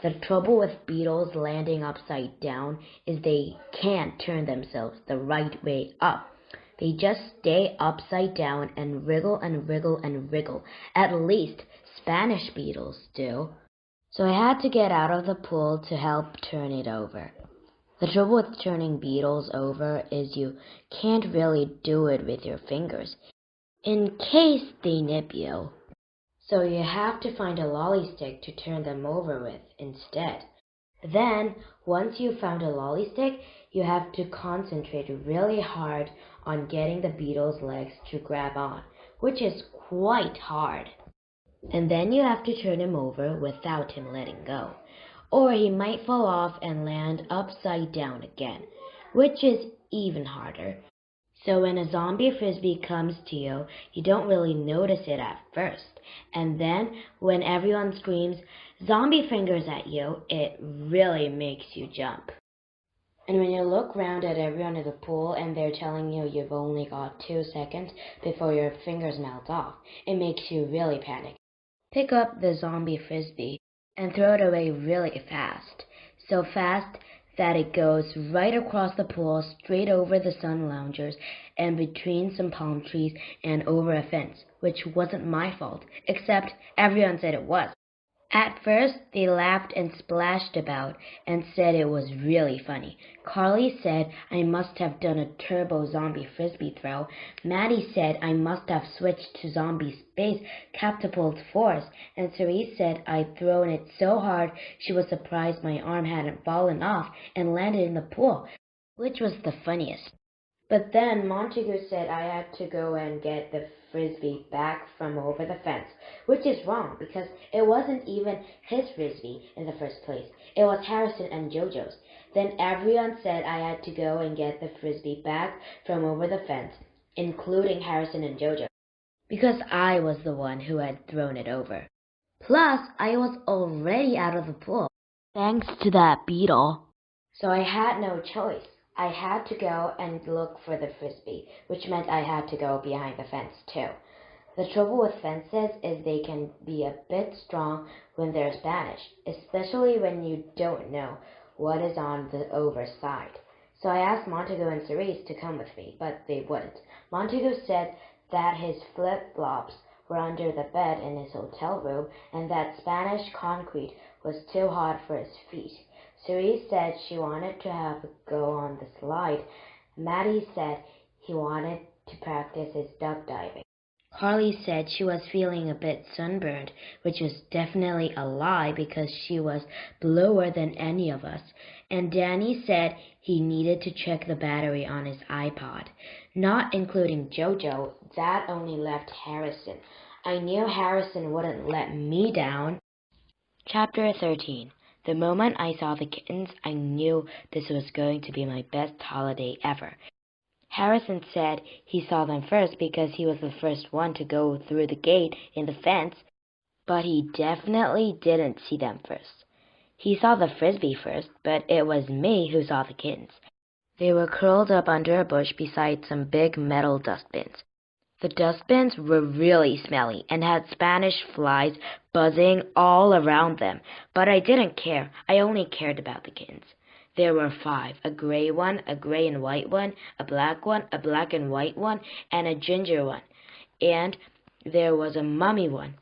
The trouble with beetles landing upside down is they can't turn themselves the right way up. They just stay upside down and wriggle and wriggle and wriggle. At least Spanish beetles do. So I had to get out of the pool to help turn it over. The trouble with turning beetles over is you can't really do it with your fingers, in case they nip you. So you have to find a lolly stick to turn them over with instead. Then, once you've found a lolly stick, you have to concentrate really hard on getting the beetle's legs to grab on, which is quite hard. And then you have to turn him over without him letting go, or he might fall off and land upside down again, which is even harder. So when a zombie frisbee comes to you, you don't really notice it at first. And then when everyone screams, "Zombie fingers" at you, it really makes you jump. And when you look round at everyone in the pool and they're telling you you've only got 2 seconds before your fingers melt off, it makes you really panic. Pick up the zombie frisbee and throw it away really fast. So fast that it goes right across the pool, straight over the sun loungers, and between some palm trees and over a fence, which wasn't my fault, except everyone said it was. At first, they laughed and splashed about and said it was really funny. Carly said I must have done a turbo zombie frisbee throw. Maddie said I must have switched to zombie space catapult force. And Cerise said I'd thrown it so hard she was surprised my arm hadn't fallen off and landed in the pool, which was the funniest. But then Montague said I had to go and get the frisbee back from over the fence, which is wrong because it wasn't even his frisbee in the first place. It was Harrison and JoJo's. Then everyone said I had to go and get the frisbee back from over the fence, including Harrison and JoJo, because I was the one who had thrown it over. Plus, I was already out of the pool, thanks to that beetle. So I had no choice. I had to go and look for the frisbee, which meant I had to go behind the fence too. The trouble with fences is they can be a bit strong when they're Spanish, especially when you don't know what is on the overside. So I asked Montague and Cerise to come with me, but they wouldn't. Montague said that his flip-flops were under the bed in his hotel room and that Spanish concrete was too hot for his feet. Cerise said she wanted to have a go on the slide. Maddie said he wanted to practice his duck diving. Carly said she was feeling a bit sunburned, which was definitely a lie because she was bluer than any of us. And Danny said he needed to check the battery on his iPod, not including JoJo. That only left Harrison. I knew Harrison wouldn't let me down. Chapter 13. The moment I saw the kittens, I knew this was going to be my best holiday ever. Harrison said he saw them first because he was the first one to go through the gate in the fence, but he definitely didn't see them first. He saw the frisbee first, but it was me who saw the kittens. They were curled up under a bush beside some big metal dustbins. The dustbins were really smelly and had Spanish flies buzzing all around them, but I didn't care. I only cared about the kittens. There were 5, a gray one, a gray and white one, a black and white one, and a ginger one. And there was a mummy one.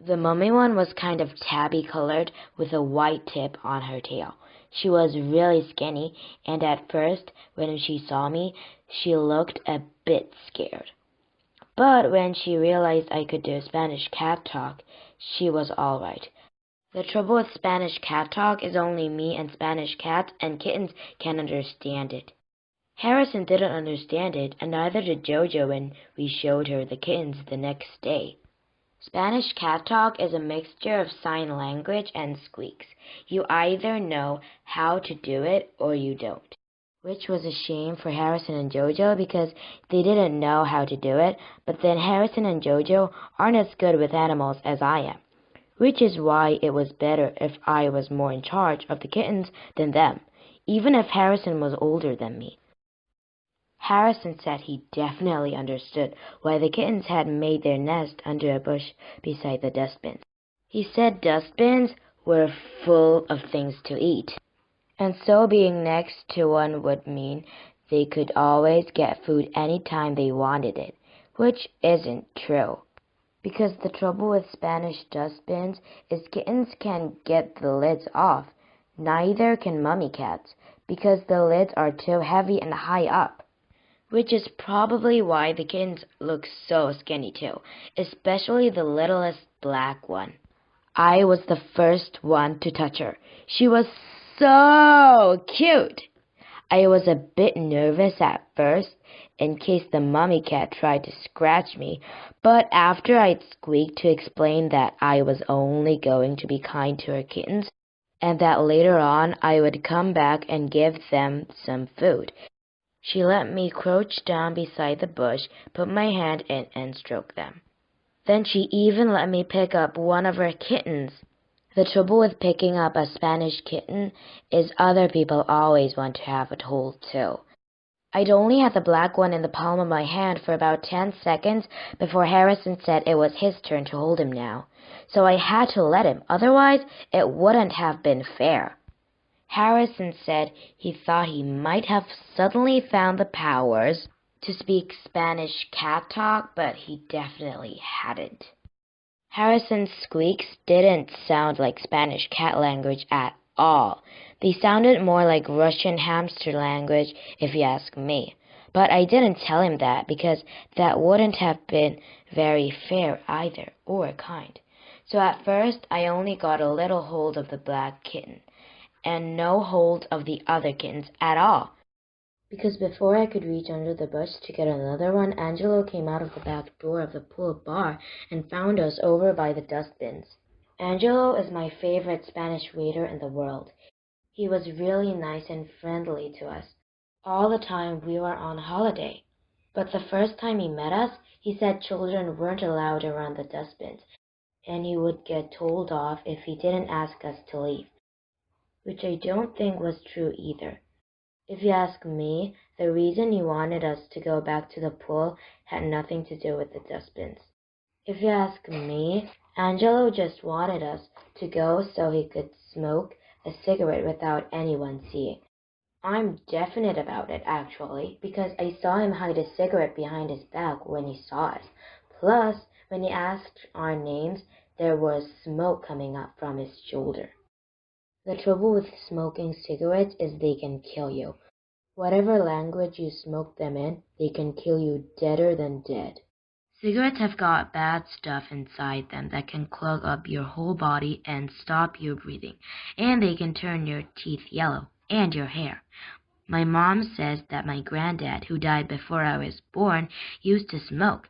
The mummy one was kind of tabby-colored with a white tip on her tail. She was really skinny, and at first, when she saw me, she looked a bit scared. But when she realized I could do Spanish cat talk, she was all right. The trouble with Spanish cat talk is only me and Spanish cats and kittens can understand it. Harrison didn't understand it, and neither did JoJo when we showed her the kittens the next day. Spanish cat talk is a mixture of sign language and squeaks. You either know how to do it or you don't. Which was a shame for Harrison and JoJo because they didn't know how to do it, but then Harrison and JoJo aren't as good with animals as I am, which is why it was better if I was more in charge of the kittens than them, even if Harrison was older than me. Harrison said he definitely understood why the kittens had made their nest under a bush beside the dustbins. He said dustbins were full of things to eat. And so being next to one would mean they could always get food anytime they wanted it, which isn't true. Because the trouble with Spanish dustbins is kittens can get the lids off. Neither can mummy cats. because the lids are too heavy and high up, which is probably why the kittens look so skinny too, especially the littlest black one. I was the first one to touch her. She was so cute. I was a bit nervous at first in case the mummy cat tried to scratch me, but after I'd squeaked to explain that I was only going to be kind to her kittens and that later on I would come back and give them some food, she let me crouch down beside the bush, put my hand in, and stroke them. Then she even let me pick up one of her kittens. The trouble with picking up a Spanish kitten is other people always want to have it hold too. I'd only had the black one in the palm of my hand for about 10 seconds before Harrison said it was his turn to hold him now. So I had to let him, otherwise it wouldn't have been fair. Harrison said he thought he might have suddenly found the powers to speak Spanish cat talk, but he definitely hadn't. Harrison's squeaks didn't sound like Spanish cat language at all. They sounded more like Russian hamster language, if you ask me. But I didn't tell him that because that wouldn't have been very fair either, or kind. So at first I only got a little hold of the black kitten, and no hold of the other kittens at all. Because before I could reach under the bush to get another one, Angelo came out of the back door of the pool bar and found us over by the dustbins. Angelo is my favorite Spanish waiter in the world. He was really nice and friendly to us all the time we were on holiday. But the first time he met us, he said children weren't allowed around the dustbins, and he would get told off if he didn't ask us to leave, which I don't think was true either. If you ask me, the reason he wanted us to go back to the pool had nothing to do with the dustbins. If you ask me, Angelo just wanted us to go so he could smoke a cigarette without anyone seeing. I'm definite about it, actually, because I saw him hide a cigarette behind his back when he saw us. Plus, when he asked our names, there was smoke coming up from his shoulder. The trouble with smoking cigarettes is they can kill you. Whatever language you smoke them in, they can kill you deader than dead. Cigarettes have got bad stuff inside them that can clog up your whole body and stop you breathing, and they can turn your teeth yellow, and your hair. My mom says that my granddad, who died before I was born, used to smoke,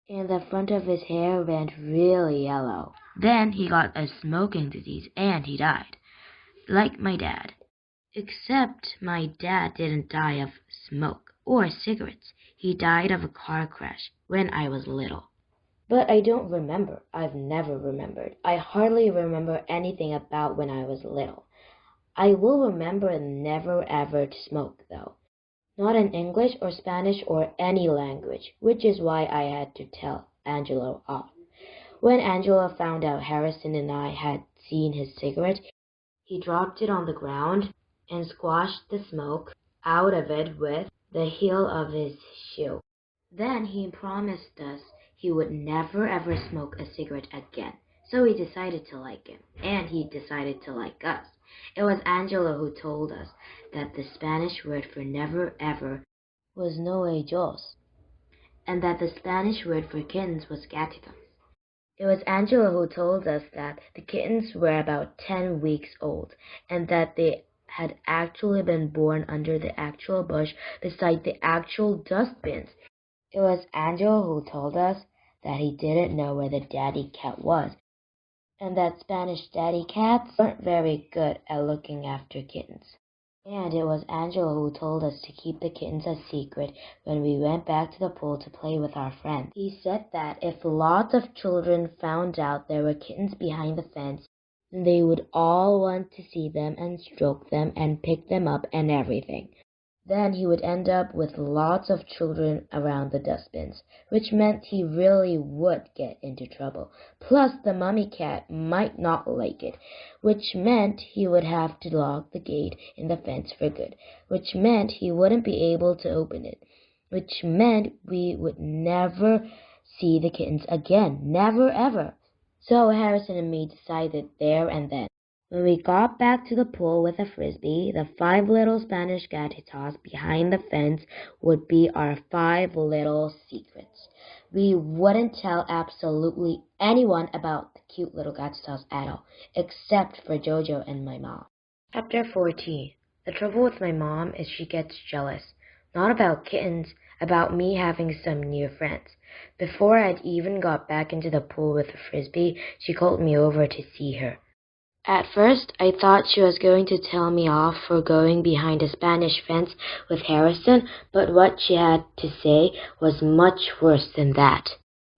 and the front of his hair went really yellow. Then he got a smoking disease, and he died. Like my dad. Except my dad didn't die of smoke or cigarettes. He died of a car crash when I was little. But I don't remember. I've never remembered. I hardly remember anything about when I was little. I will remember never ever to smoke, though. Not in English or Spanish or any language, which is why I had to tell Angelo off. When Angelo found out Harrison and I had seen his cigarette, he dropped it on the ground and squashed the smoke out of it with the heel of his shoe. Then he promised us he would never ever smoke a cigarette again. So we decided to like him, and he decided to like us. It was Angelo who told us that the Spanish word for never ever was no ellos, and that the Spanish word for kittens was gatitos. It was Angela who told us that the kittens were about 10 weeks old, and that they had actually been born under the actual bush beside the actual dustbins. It was Angela who told us that he didn't know where the daddy cat was, and that Spanish daddy cats weren't very good at looking after kittens. And it was Angela who told us to keep the kittens a secret when we went back to the pool to play with our friends. He said that if lots of children found out there were kittens behind the fence, then they would all want to see them and stroke them and pick them up and everything. Then he would end up with lots of children around the dustbins, which meant he really would get into trouble. Plus, the mummy cat might not like it, which meant he would have to lock the gate in the fence for good, which meant he wouldn't be able to open it, which meant we would never see the kittens again, never ever. So Harrison and me decided there and then, When we got back to the pool with a frisbee, the 5 little Spanish gatitas behind the fence would be our 5 little secrets. We wouldn't tell absolutely anyone about the cute little gatitas at all, except for Jojo and my mom. Chapter 14. The trouble with my mom is she gets jealous. Not about kittens, about me having some new friends. Before I'd even got back into the pool with the frisbee, she called me over to see her. At first, I thought she was going to tell me off for going behind a Spanish fence with Harrison, but what she had to say was much worse than that.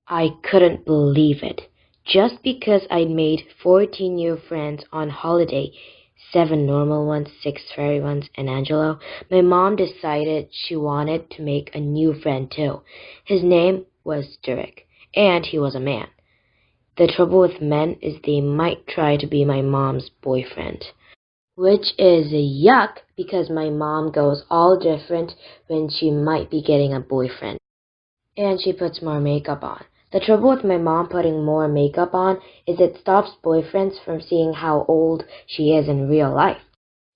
I couldn't believe it. Just because I'd made 14 new friends on holiday, 7 normal ones, 6 fairy ones, and Angelo, my mom decided she wanted to make a new friend too. His name was Derek, and he was a man. The trouble with men is they might try to be my mom's boyfriend. Which is yuck because my mom goes all different when she might be getting a boyfriend. And she puts more makeup on. The trouble with my mom putting more makeup on is it stops boyfriends from seeing how old she is in real life.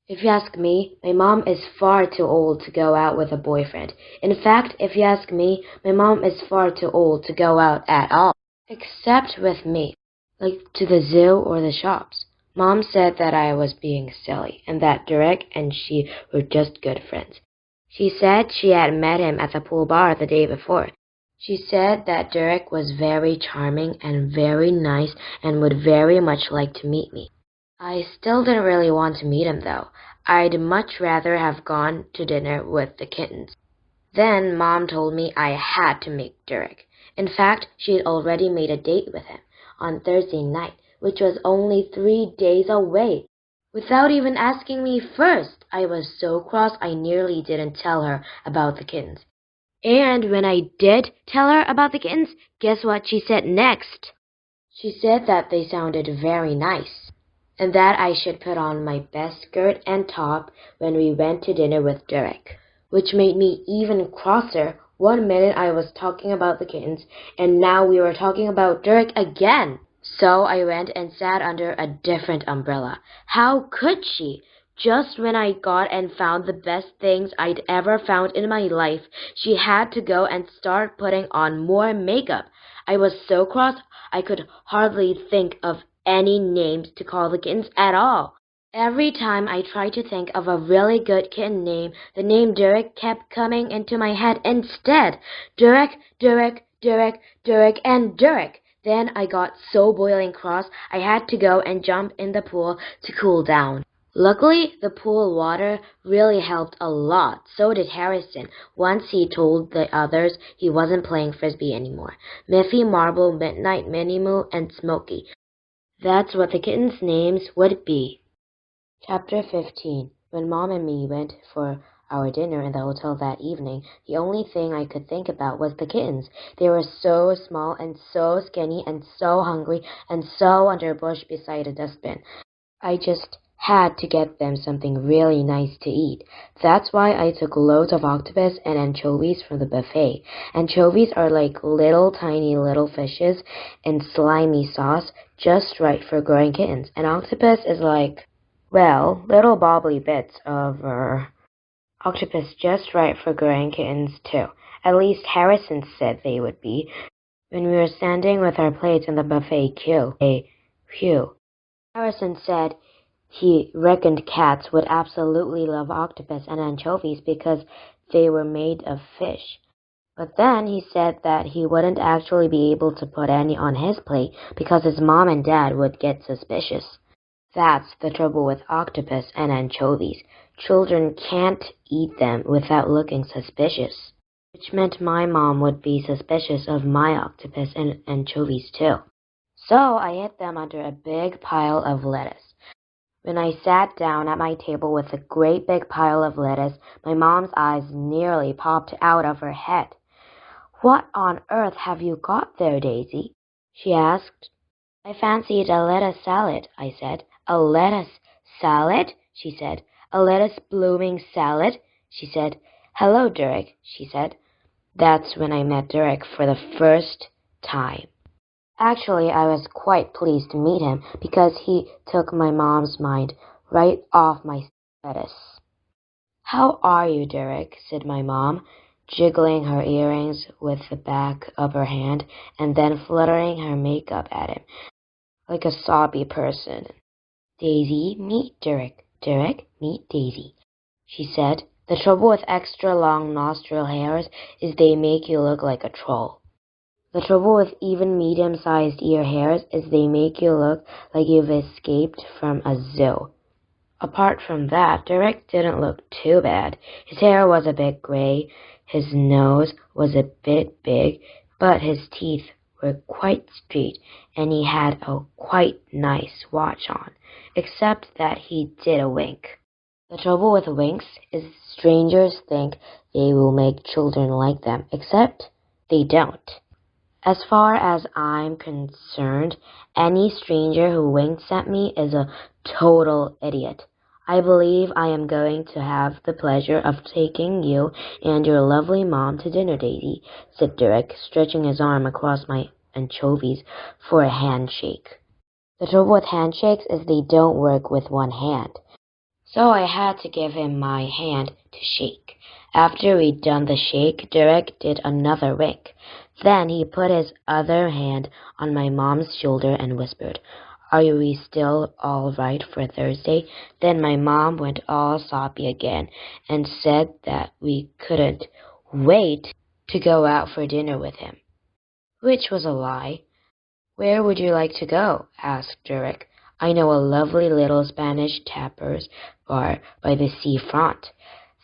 If you ask me, my mom is far too old to go out with a boyfriend. In fact, if you ask me, my mom is far too old to go out at all. Except with me, like to the zoo or the shops. Mom said that I was being silly, and that Derek and she were just good friends. She said she had met him at the pool bar the day before. She said that Derek was very charming and very nice and would very much like to meet me. I still didn't really want to meet him though. I'd much rather have gone to dinner with the kittens. Then Mom told me I had to meet Derek. In fact, she had already made a date with him on Thursday night, which was only 3 days away. Without even asking me first, I was so cross I nearly didn't tell her about the kittens. And when I did tell her about the kittens, guess what she said next? She said that they sounded very nice, and that I should put on my best skirt and top when we went to dinner with Derek, which made me even crosser. 1 minute I was talking about the kittens, and now we were talking about Derek again. So I went and sat under a different umbrella. How could she? Just when I got and found the best things I'd ever found in my life, she had to go and start putting on more makeup. I was so cross I could hardly think of any names to call the kittens at all. Every time I tried to think of a really good kitten name, the name Derek kept coming into my head instead. Derek, Derek, Derek, Derek, and Derek. Then I got so boiling cross, I had to go and jump in the pool to cool down. Luckily, the pool water really helped a lot. So did Harrison. Once he told the others he wasn't playing frisbee anymore. Miffy, Marble, Midnight, Minnie Moo, and Smokey. That's what the kittens' names would be. Chapter 15. When Mom and me went for our dinner in the hotel that evening, the only thing I could think about was the kittens. They were so small and so skinny and so hungry and so under a bush beside a dustbin. I just had to get them something really nice to eat. That's why I took loads of octopus and anchovies from the buffet. Anchovies are like little tiny little fishes in slimy sauce, just right for growing kittens. And octopus is like, well, little bobbly bits of octopus just right for growing kittens too. At least Harrison said they would be when we were standing with our plates in the buffet queue. Phew. Harrison said he reckoned cats would absolutely love octopus and anchovies because they were made of fish. But then he said that he wouldn't actually be able to put any on his plate because his mom and dad would get suspicious. That's the trouble with octopus and anchovies. Children can't eat them without looking suspicious, which meant my mom would be suspicious of my octopus and anchovies too. So I hid them under a big pile of lettuce. When I sat down at my table with a great big pile of lettuce, my mom's eyes nearly popped out of her head. "What on earth have you got there, Daisy?" she asked. "I fancied a lettuce salad," I said. "A lettuce salad?" she said. "A lettuce blooming salad?" she said. "Hello, Derek," she said. That's when I met Derek for the first time. Actually, I was quite pleased to meet him because he took my mom's mind right off my status. How are you, Derek? Said my mom, jiggling her earrings with the back of her hand and then fluttering her makeup at him like a sobby person. Daisy, meet Derek. Derek, meet Daisy, she said. The trouble with extra long nostril hairs is they make you look like a troll. The trouble with even medium-sized ear hairs is they make you look like you've escaped from a zoo. Apart from that, Derek didn't look too bad. His hair was a bit gray, his nose was a bit big, but his teeth were quite straight, and he had a quite nice watch on, except that he did a wink. The trouble with winks is strangers think they will make children like them, except they don't. As far as I'm concerned, any stranger who winks at me is a total idiot. I believe I am going to have the pleasure of taking you and your lovely mom to dinner, Daisy, said Derek, stretching his arm across my anchovies for a handshake. The trouble with handshakes is they don't work with one hand. So I had to give him my hand to shake. After we'd done the shake, Derek did another wink. Then he put his other hand on my mom's shoulder and whispered, "Are we still all right for Thursday?" Then my mom went all soppy again and said that we couldn't wait to go out for dinner with him, which was a lie. "Where would you like to go?" asked Derek. "I know a lovely little Spanish tappers bar by the seafront."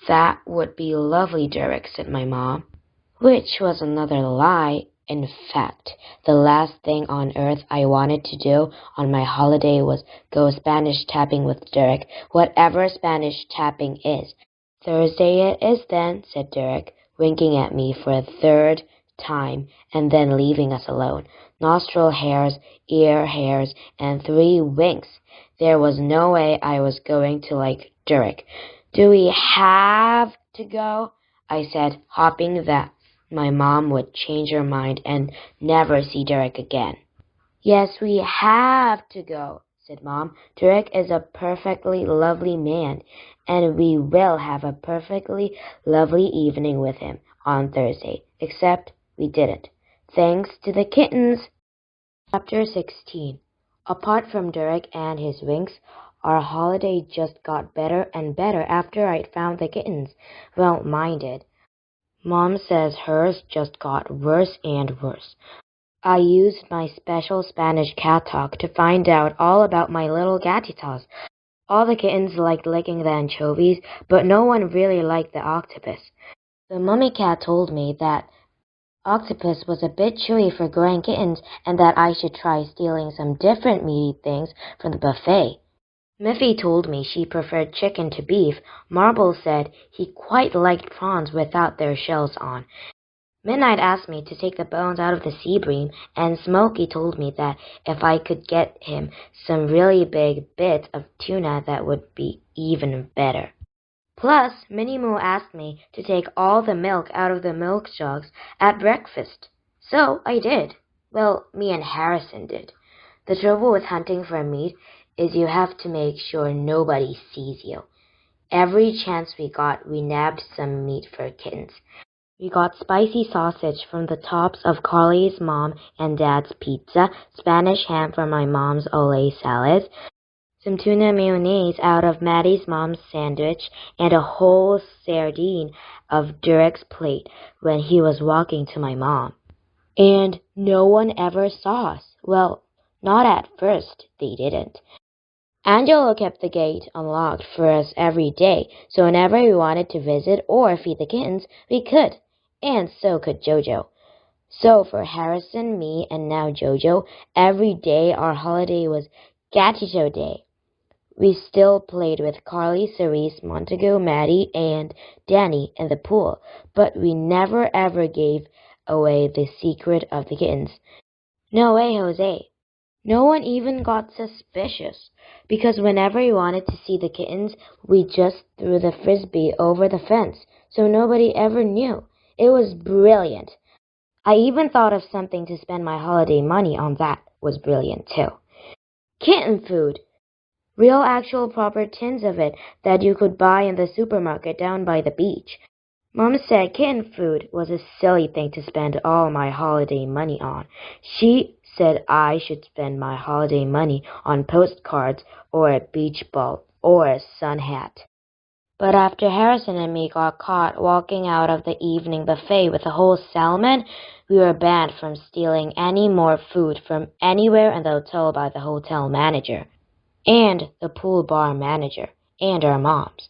"That would be lovely, Derek," said my mom, which was another lie. In fact, the last thing on earth I wanted to do on my holiday was go Spanish tapping with Derek, whatever Spanish tapping is. "Thursday it is then," said Derek, winking at me for a third time and then leaving us alone. Nostril hairs, ear hairs, and 3 winks. There was no way I was going to like Derek. "Do we have to go?" I said, hoping that my mom would change her mind and never see Derek again. "Yes, we have to go," said Mom. "Derek is a perfectly lovely man, and we will have a perfectly lovely evening with him on Thursday, except we didn't. Thanks to the kittens." Chapter 16. Apart from Derek and his winks, our holiday just got better and better after I'd found the kittens. Well, mine did. Mom says hers just got worse and worse. I used my special Spanish cat talk to find out all about my little gatitas. All the kittens liked licking the anchovies, but no one really liked the octopus. The mummy cat told me that octopus was a bit chewy for growing kittens and that I should try stealing some different meaty things from the buffet. Miffy told me she preferred chicken to beef. Marble said he quite liked prawns without their shells on. Midnight asked me to take the bones out of the sea bream, and Smokey told me that if I could get him some really big bits of tuna, that would be even better. Plus, Minnie Moo asked me to take all the milk out of the milk jugs at breakfast. So I did. Well, me and Harrison did. The trouble with hunting for meat is you have to make sure nobody sees you. Every chance we got, we nabbed some meat for kittens. We got spicy sausage from the tops of Carly's mom and dad's pizza, Spanish ham from my mom's ole salad, some tuna mayonnaise out of Maddie's mom's sandwich, and a whole sardine of Derek's plate when he was walking to my mom. And no one ever saw us. Well, not at first, they didn't. Angelo kept the gate unlocked for us every day, so whenever we wanted to visit or feed the kittens, we could. And so could Jojo. So for Harrison, me, and now Jojo, every day our holiday was Gatito Day. We still played with Carly, Cerise, Montague, Maddie, and Danny in the pool, but we never ever gave away the secret of the kittens. No way, Jose. No one even got suspicious, because whenever we wanted to see the kittens, we just threw the frisbee over the fence, so nobody ever knew. It was brilliant. I even thought of something to spend my holiday money on that was brilliant too. Kitten food! Real actual proper tins of it that you could buy in the supermarket down by the beach. Mom said kitten food was a silly thing to spend all my holiday money on. She said I should spend my holiday money on postcards or a beach ball or a sun hat. But after Harrison and me got caught walking out of the evening buffet with a whole salmon, we were banned from stealing any more food from anywhere in the hotel by the hotel manager, and the pool bar manager, and our moms.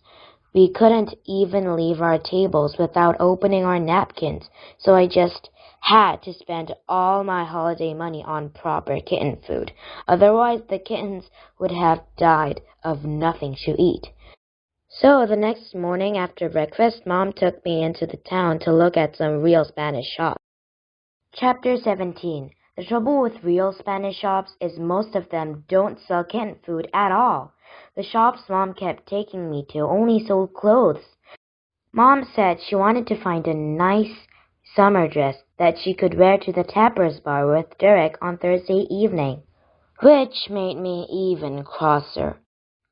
We couldn't even leave our tables without opening our napkins, so I just had to spend all my holiday money on proper kitten food. Otherwise, the kittens would have died of nothing to eat. So the next morning after breakfast, Mom took me into the town to look at some real Spanish shops. Chapter 17. The trouble with real Spanish shops is most of them don't sell kitten food at all. The shops Mom kept taking me to only sold clothes. Mom said she wanted to find a nice summer dress that she could wear to the tappers bar with Derek on Thursday evening, which made me even crosser.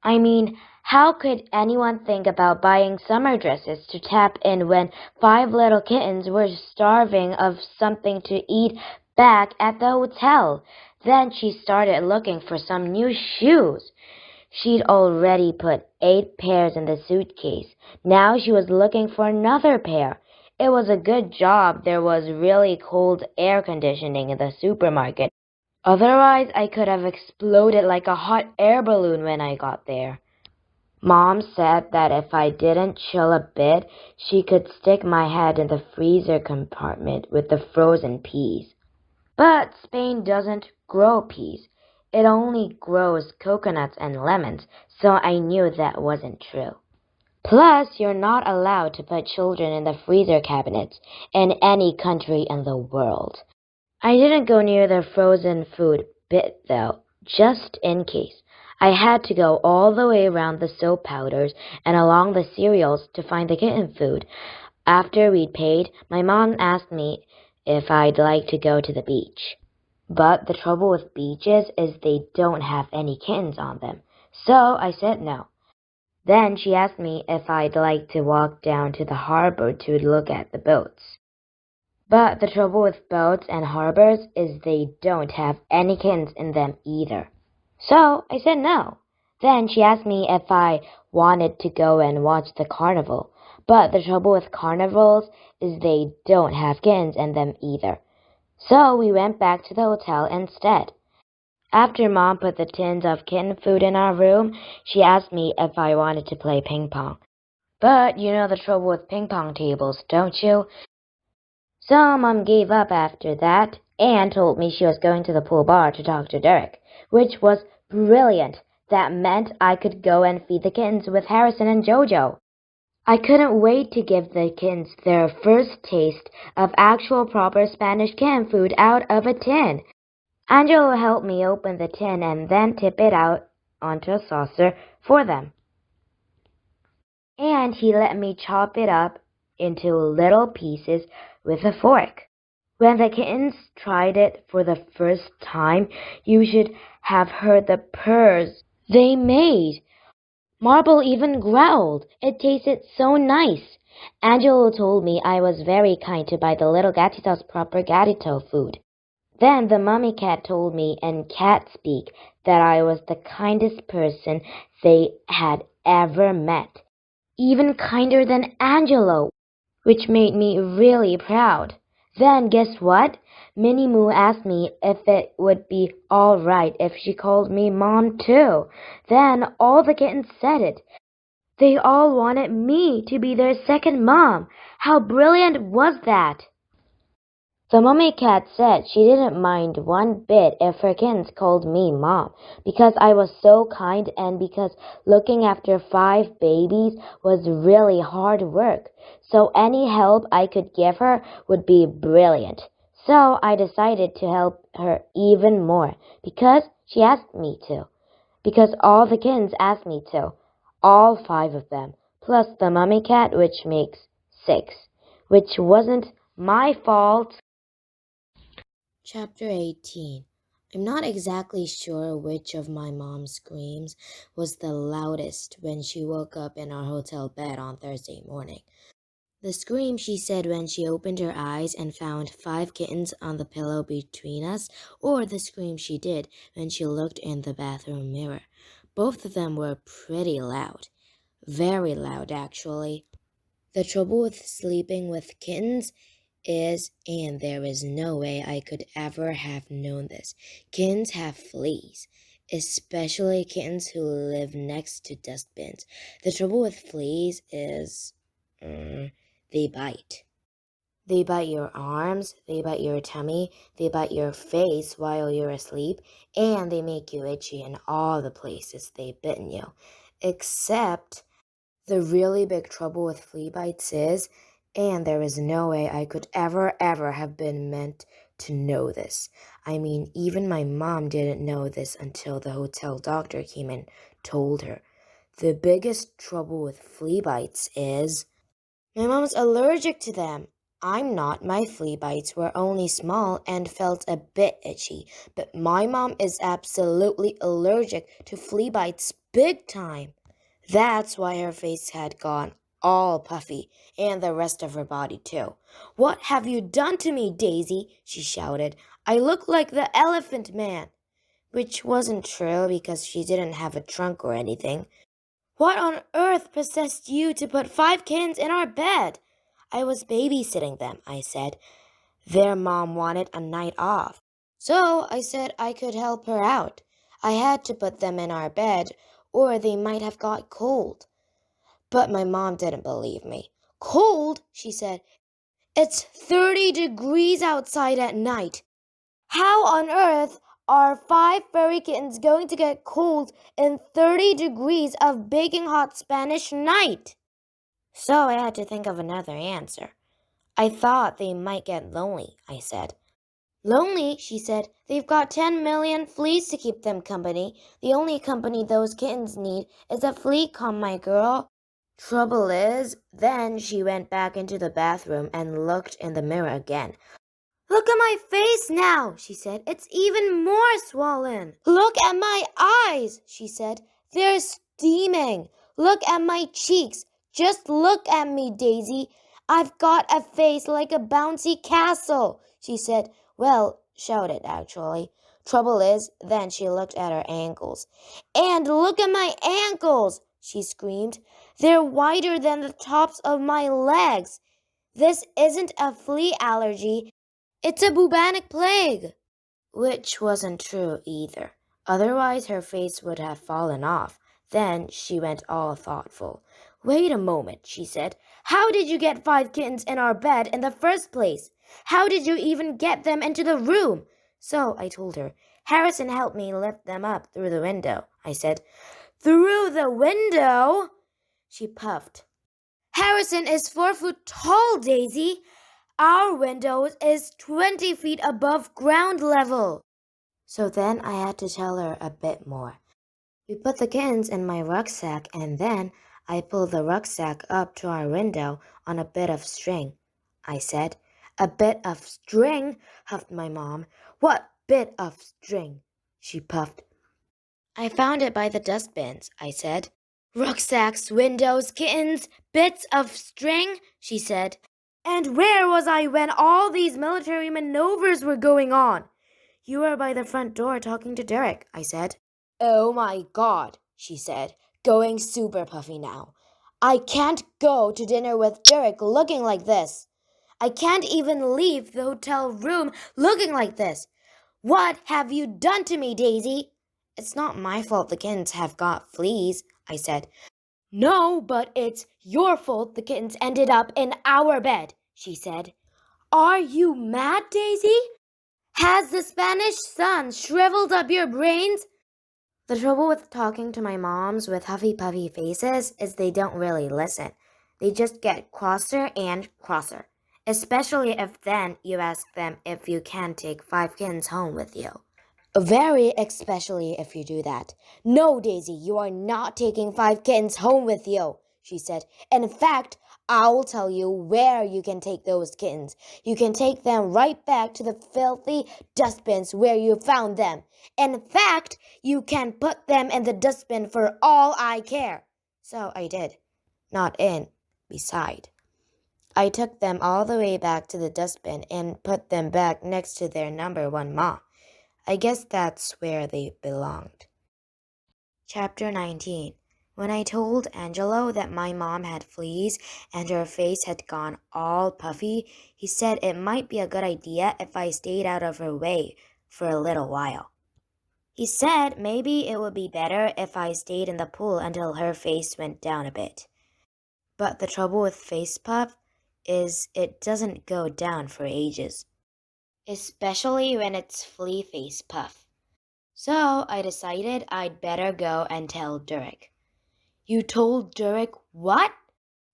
I mean, how could anyone think about buying summer dresses to tap in when 5 little kittens were starving of something to eat back at the hotel? Then she started looking for some new shoes. She'd already put 8 pairs in the suitcase. Now she was looking for another pair. It was a good job there was really cold air conditioning in the supermarket. Otherwise, I could have exploded like a hot air balloon when I got there. Mom said that if I didn't chill a bit, she could stick my head in the freezer compartment with the frozen peas. But Spain doesn't grow peas. It only grows coconuts and lemons, so I knew that wasn't true. Plus, you're not allowed to put children in the freezer cabinets in any country in the world. I didn't go near the frozen food bit, though, just in case. I had to go all the way around the soap powders and along the cereals to find the kitten food. After we'd paid, my mom asked me if I'd like to go to the beach. But the trouble with beaches is they don't have any kittens on them, so I said no. Then she asked me if I'd like to walk down to the harbor to look at the boats. But the trouble with boats and harbors is they don't have any kittens in them either. So I said no. Then she asked me if I wanted to go and watch the carnival. But the trouble with carnivals is they don't have kittens in them either. So we went back to the hotel instead. After Mom put the tins of kitten food in our room, she asked me if I wanted to play ping pong. But you know the trouble with ping pong tables, don't you? So Mom gave up after that and told me she was going to the pool bar to talk to Derek, which was brilliant. That meant I could go and feed the kittens with Harrison and Jojo. I couldn't wait to give the kittens their first taste of actual proper Spanish kitten food out of a tin. Angelo helped me open the tin and then tip it out onto a saucer for them. And he let me chop it up into little pieces with a fork. When the kittens tried it for the first time, you should have heard the purrs they made. Marble even growled. It tasted so nice. Angelo told me I was very kind to buy the little gatitos proper gatito food. Then the mummy cat told me in cat speak that I was the kindest person they had ever met. Even kinder than Angelo, which made me really proud. Then guess what? Minnie Moo asked me if it would be all right if she called me Mom too. Then all the kittens said it. They all wanted me to be their second mom. How brilliant was that? The mummy cat said she didn't mind one bit if her kittens called me Mom, because I was so kind and because looking after 5 babies was really hard work. So any help I could give her would be brilliant. So I decided to help her even more, because she asked me to. Because all the kittens asked me to. All 5 of them, plus the mummy cat, which makes 6. Which wasn't my fault. Chapter 18. I'm not exactly sure which of my mom's screams was the loudest when she woke up in our hotel bed on Thursday morning. The scream she said when she opened her eyes and found 5 kittens on the pillow between us, or the scream she did when she looked in the bathroom mirror. Both of them were pretty loud. Very loud, actually. The trouble with sleeping with kittens is, and there is no way I could ever have known this, kittens have fleas, especially kittens who live next to dustbins. The trouble with fleas is they bite. They bite your arms, they bite your tummy, they bite your face while you're asleep, and they make you itchy in all the places they've bitten you. Except the really big trouble with flea bites is, and there is no way I could ever have been meant to know this. I mean, even my mom didn't know this until the hotel doctor came and told her. The biggest trouble with flea bites is my mom's allergic to them. I'm not. My flea bites were only small and felt a bit itchy, but my mom is absolutely allergic to flea bites big time. That's why her face had gone all puffy, and the rest of her body too. "What have you done to me, Daisy?" she shouted. "I look like the Elephant Man." Which wasn't true because she didn't have a trunk or anything. "What on earth possessed you to put 5 kittens in our bed?" "I was babysitting them," I said. "Their mom wanted a night off. So I said I could help her out. I had to put them in our bed, or they might have got cold." But my mom didn't believe me. "Cold?" she said. "It's 30 degrees outside at night. How on earth are 5 furry kittens going to get cold in 30 degrees of baking hot Spanish night?" So I had to think of another answer. "I thought they might get lonely," I said. "Lonely?" she said. "They've got 10 million fleas to keep them company. The only company those kittens need is a flea comb, my girl." Trouble is, then she went back into the bathroom and looked in the mirror again. "Look at my face now," she said. "It's even more swollen." "Look at my eyes," she said. "They're steaming. Look at my cheeks. Just look at me, Daisy. I've got a face like a bouncy castle," she said. Well, shouted, actually. Trouble is, then she looked at her ankles. "And look at my ankles," she screamed. "They're wider than the tops of my legs. This isn't a flea allergy. It's a bubonic plague." Which wasn't true either. Otherwise, her face would have fallen off. Then she went all thoughtful. "Wait a moment," she said. "How did you get 5 kittens in our bed in the first place? How did you even get them into the room?" So I told her. "Harrison helped me lift them up through the window," I said. "Through the window?" she puffed. "Harrison is 4 foot tall, Daisy. Our window is 20 feet above ground level." So then I had to tell her a bit more. "We put the kittens in my rucksack, and then I pulled the rucksack up to our window on a bit of string," I said. "A bit of string?" huffed my mom. "What bit of string?" she puffed. "I found it by the dustbins," I said. "Rucksacks, windows, kittens, bits of string," she said. "And where was I when all these military maneuvers were going on?" "You were by the front door talking to Derek," I said. "Oh my God," she said, going super puffy now. "I can't go to dinner with Derek looking like this. I can't even leave the hotel room looking like this. What have you done to me, Daisy?" "It's not my fault the kittens have got fleas," I said. "No, but it's your fault the kittens ended up in our bed," she said. "Are you mad, Daisy? Has the Spanish sun shriveled up your brains?" The trouble with talking to my moms with huffy puffy faces is they don't really listen. They just get crosser and crosser, especially if then you ask them if you can take 5 kittens home with you. Very especially if you do that. "No, Daisy, you are not taking 5 kittens home with you," she said. "In fact, I'll tell you where you can take those kittens. You can take them right back to the filthy dustbins where you found them. In fact, you can put them in the dustbin for all I care. So I did. Not in, beside. I took them all the way back to the dustbin and put them back next to their number one mom. I guess that's where they belonged. Chapter 19. When I told Angelo that my mom had fleas and her face had gone all puffy, he said it might be a good idea if I stayed out of her way for a little while. He said maybe it would be better if I stayed in the pool until her face went down a bit. But the trouble with face puff is it doesn't go down for ages, especially when it's flea face puff. So I decided I'd better go and tell Derek. You told Derek what?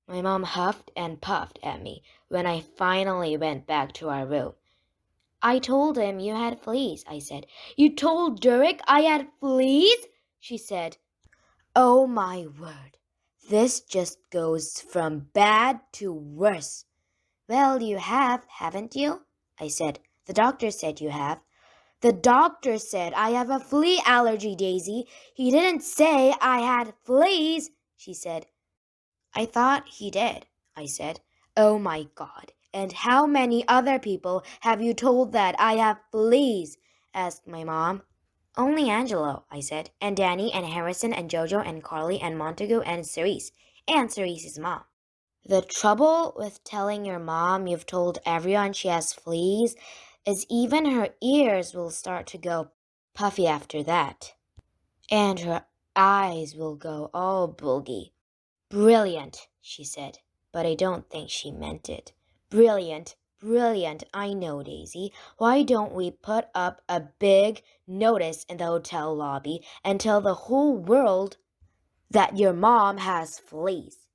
My mom huffed and puffed at me when I finally went back to our room. I told him you had fleas, I said. You told Derek I had fleas? She said. Oh my word. This just goes from bad to worse. Well, you have, haven't you? I said. The doctor said you have. The doctor said I have a flea allergy, Daisy. He didn't say I had fleas, she said. I thought he did, I said. Oh my God. And how many other people have you told that I have fleas? Asked my mom. Only Angelo, I said, and Danny and Harrison and Jojo and Carly and Montague and Cerise Cerise's mom. The trouble with telling your mom you've told everyone she has fleas is even her ears will start to go puffy after that. And her eyes will go all bulgy. Brilliant, she said, but I don't think she meant it. Brilliant, brilliant, I know, Daisy. Why don't we put up a big notice in the hotel lobby and tell the whole world that your mom has fleas?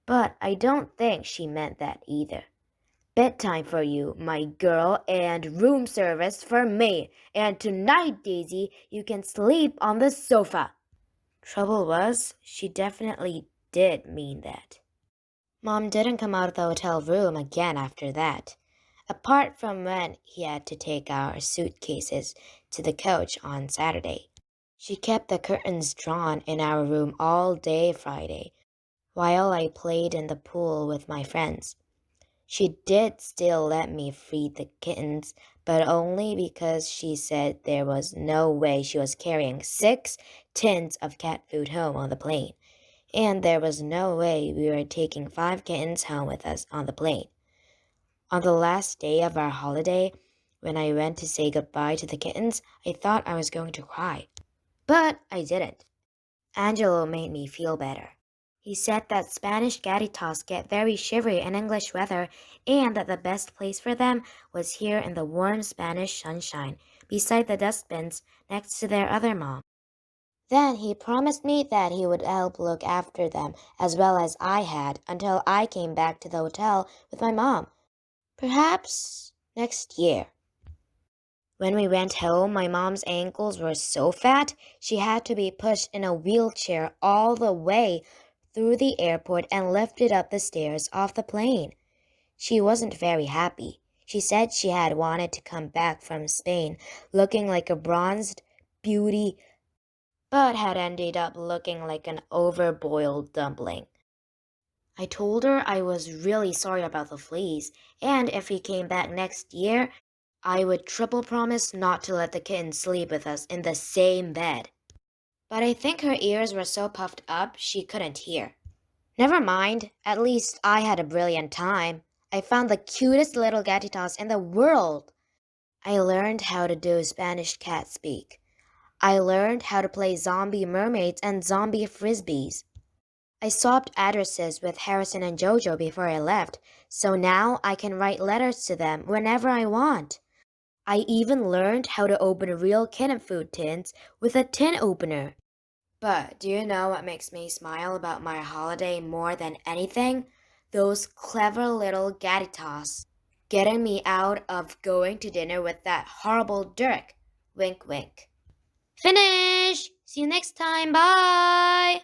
But I don't think she meant that either. Bedtime for you, my girl, and room service for me. And tonight, Daisy, you can sleep on the sofa. Trouble was, she definitely did mean that. Mom didn't come out of the hotel room again after that, apart from when he had to take our suitcases to the coach on Saturday. She kept the curtains drawn in our room all day Friday, while I played in the pool with my friends. She did still let me feed the kittens, but only because she said there was no way she was carrying 6 tins of cat food home on the plane, and there was no way we were taking 5 kittens home with us on the plane. On the last day of our holiday, when I went to say goodbye to the kittens, I thought I was going to cry. But I didn't. Angelo made me feel better. He said that Spanish gatitos get very shivery in English weather and that the best place for them was here in the warm Spanish sunshine, beside the dustbins next to their other mom. Then he promised me that he would help look after them as well as I had until I came back to the hotel with my mom. Perhaps next year. When we went home, my mom's ankles were so fat she had to be pushed in a wheelchair all the way through the airport and lifted up the stairs off the plane. She wasn't very happy. She said she had wanted to come back from Spain looking like a bronzed beauty, but had ended up looking like an overboiled dumpling. I told her I was really sorry about the fleas, and if he came back next year, I would triple promise not to let the kitten sleep with us in the same bed. But I think her ears were so puffed up she couldn't hear. Never mind, at least I had a brilliant time. I found the cutest little gatitos in the world. I learned how to do Spanish cat speak. I learned how to play zombie mermaids and zombie frisbees. I swapped addresses with Harrison and Jojo before I left, so now I can write letters to them whenever I want. I even learned how to open real kitten food tins with a tin opener. But do you know what makes me smile about my holiday more than anything? Those clever little gatitos getting me out of going to dinner with that horrible Dirk. Wink, wink. Finish! See you next time. Bye!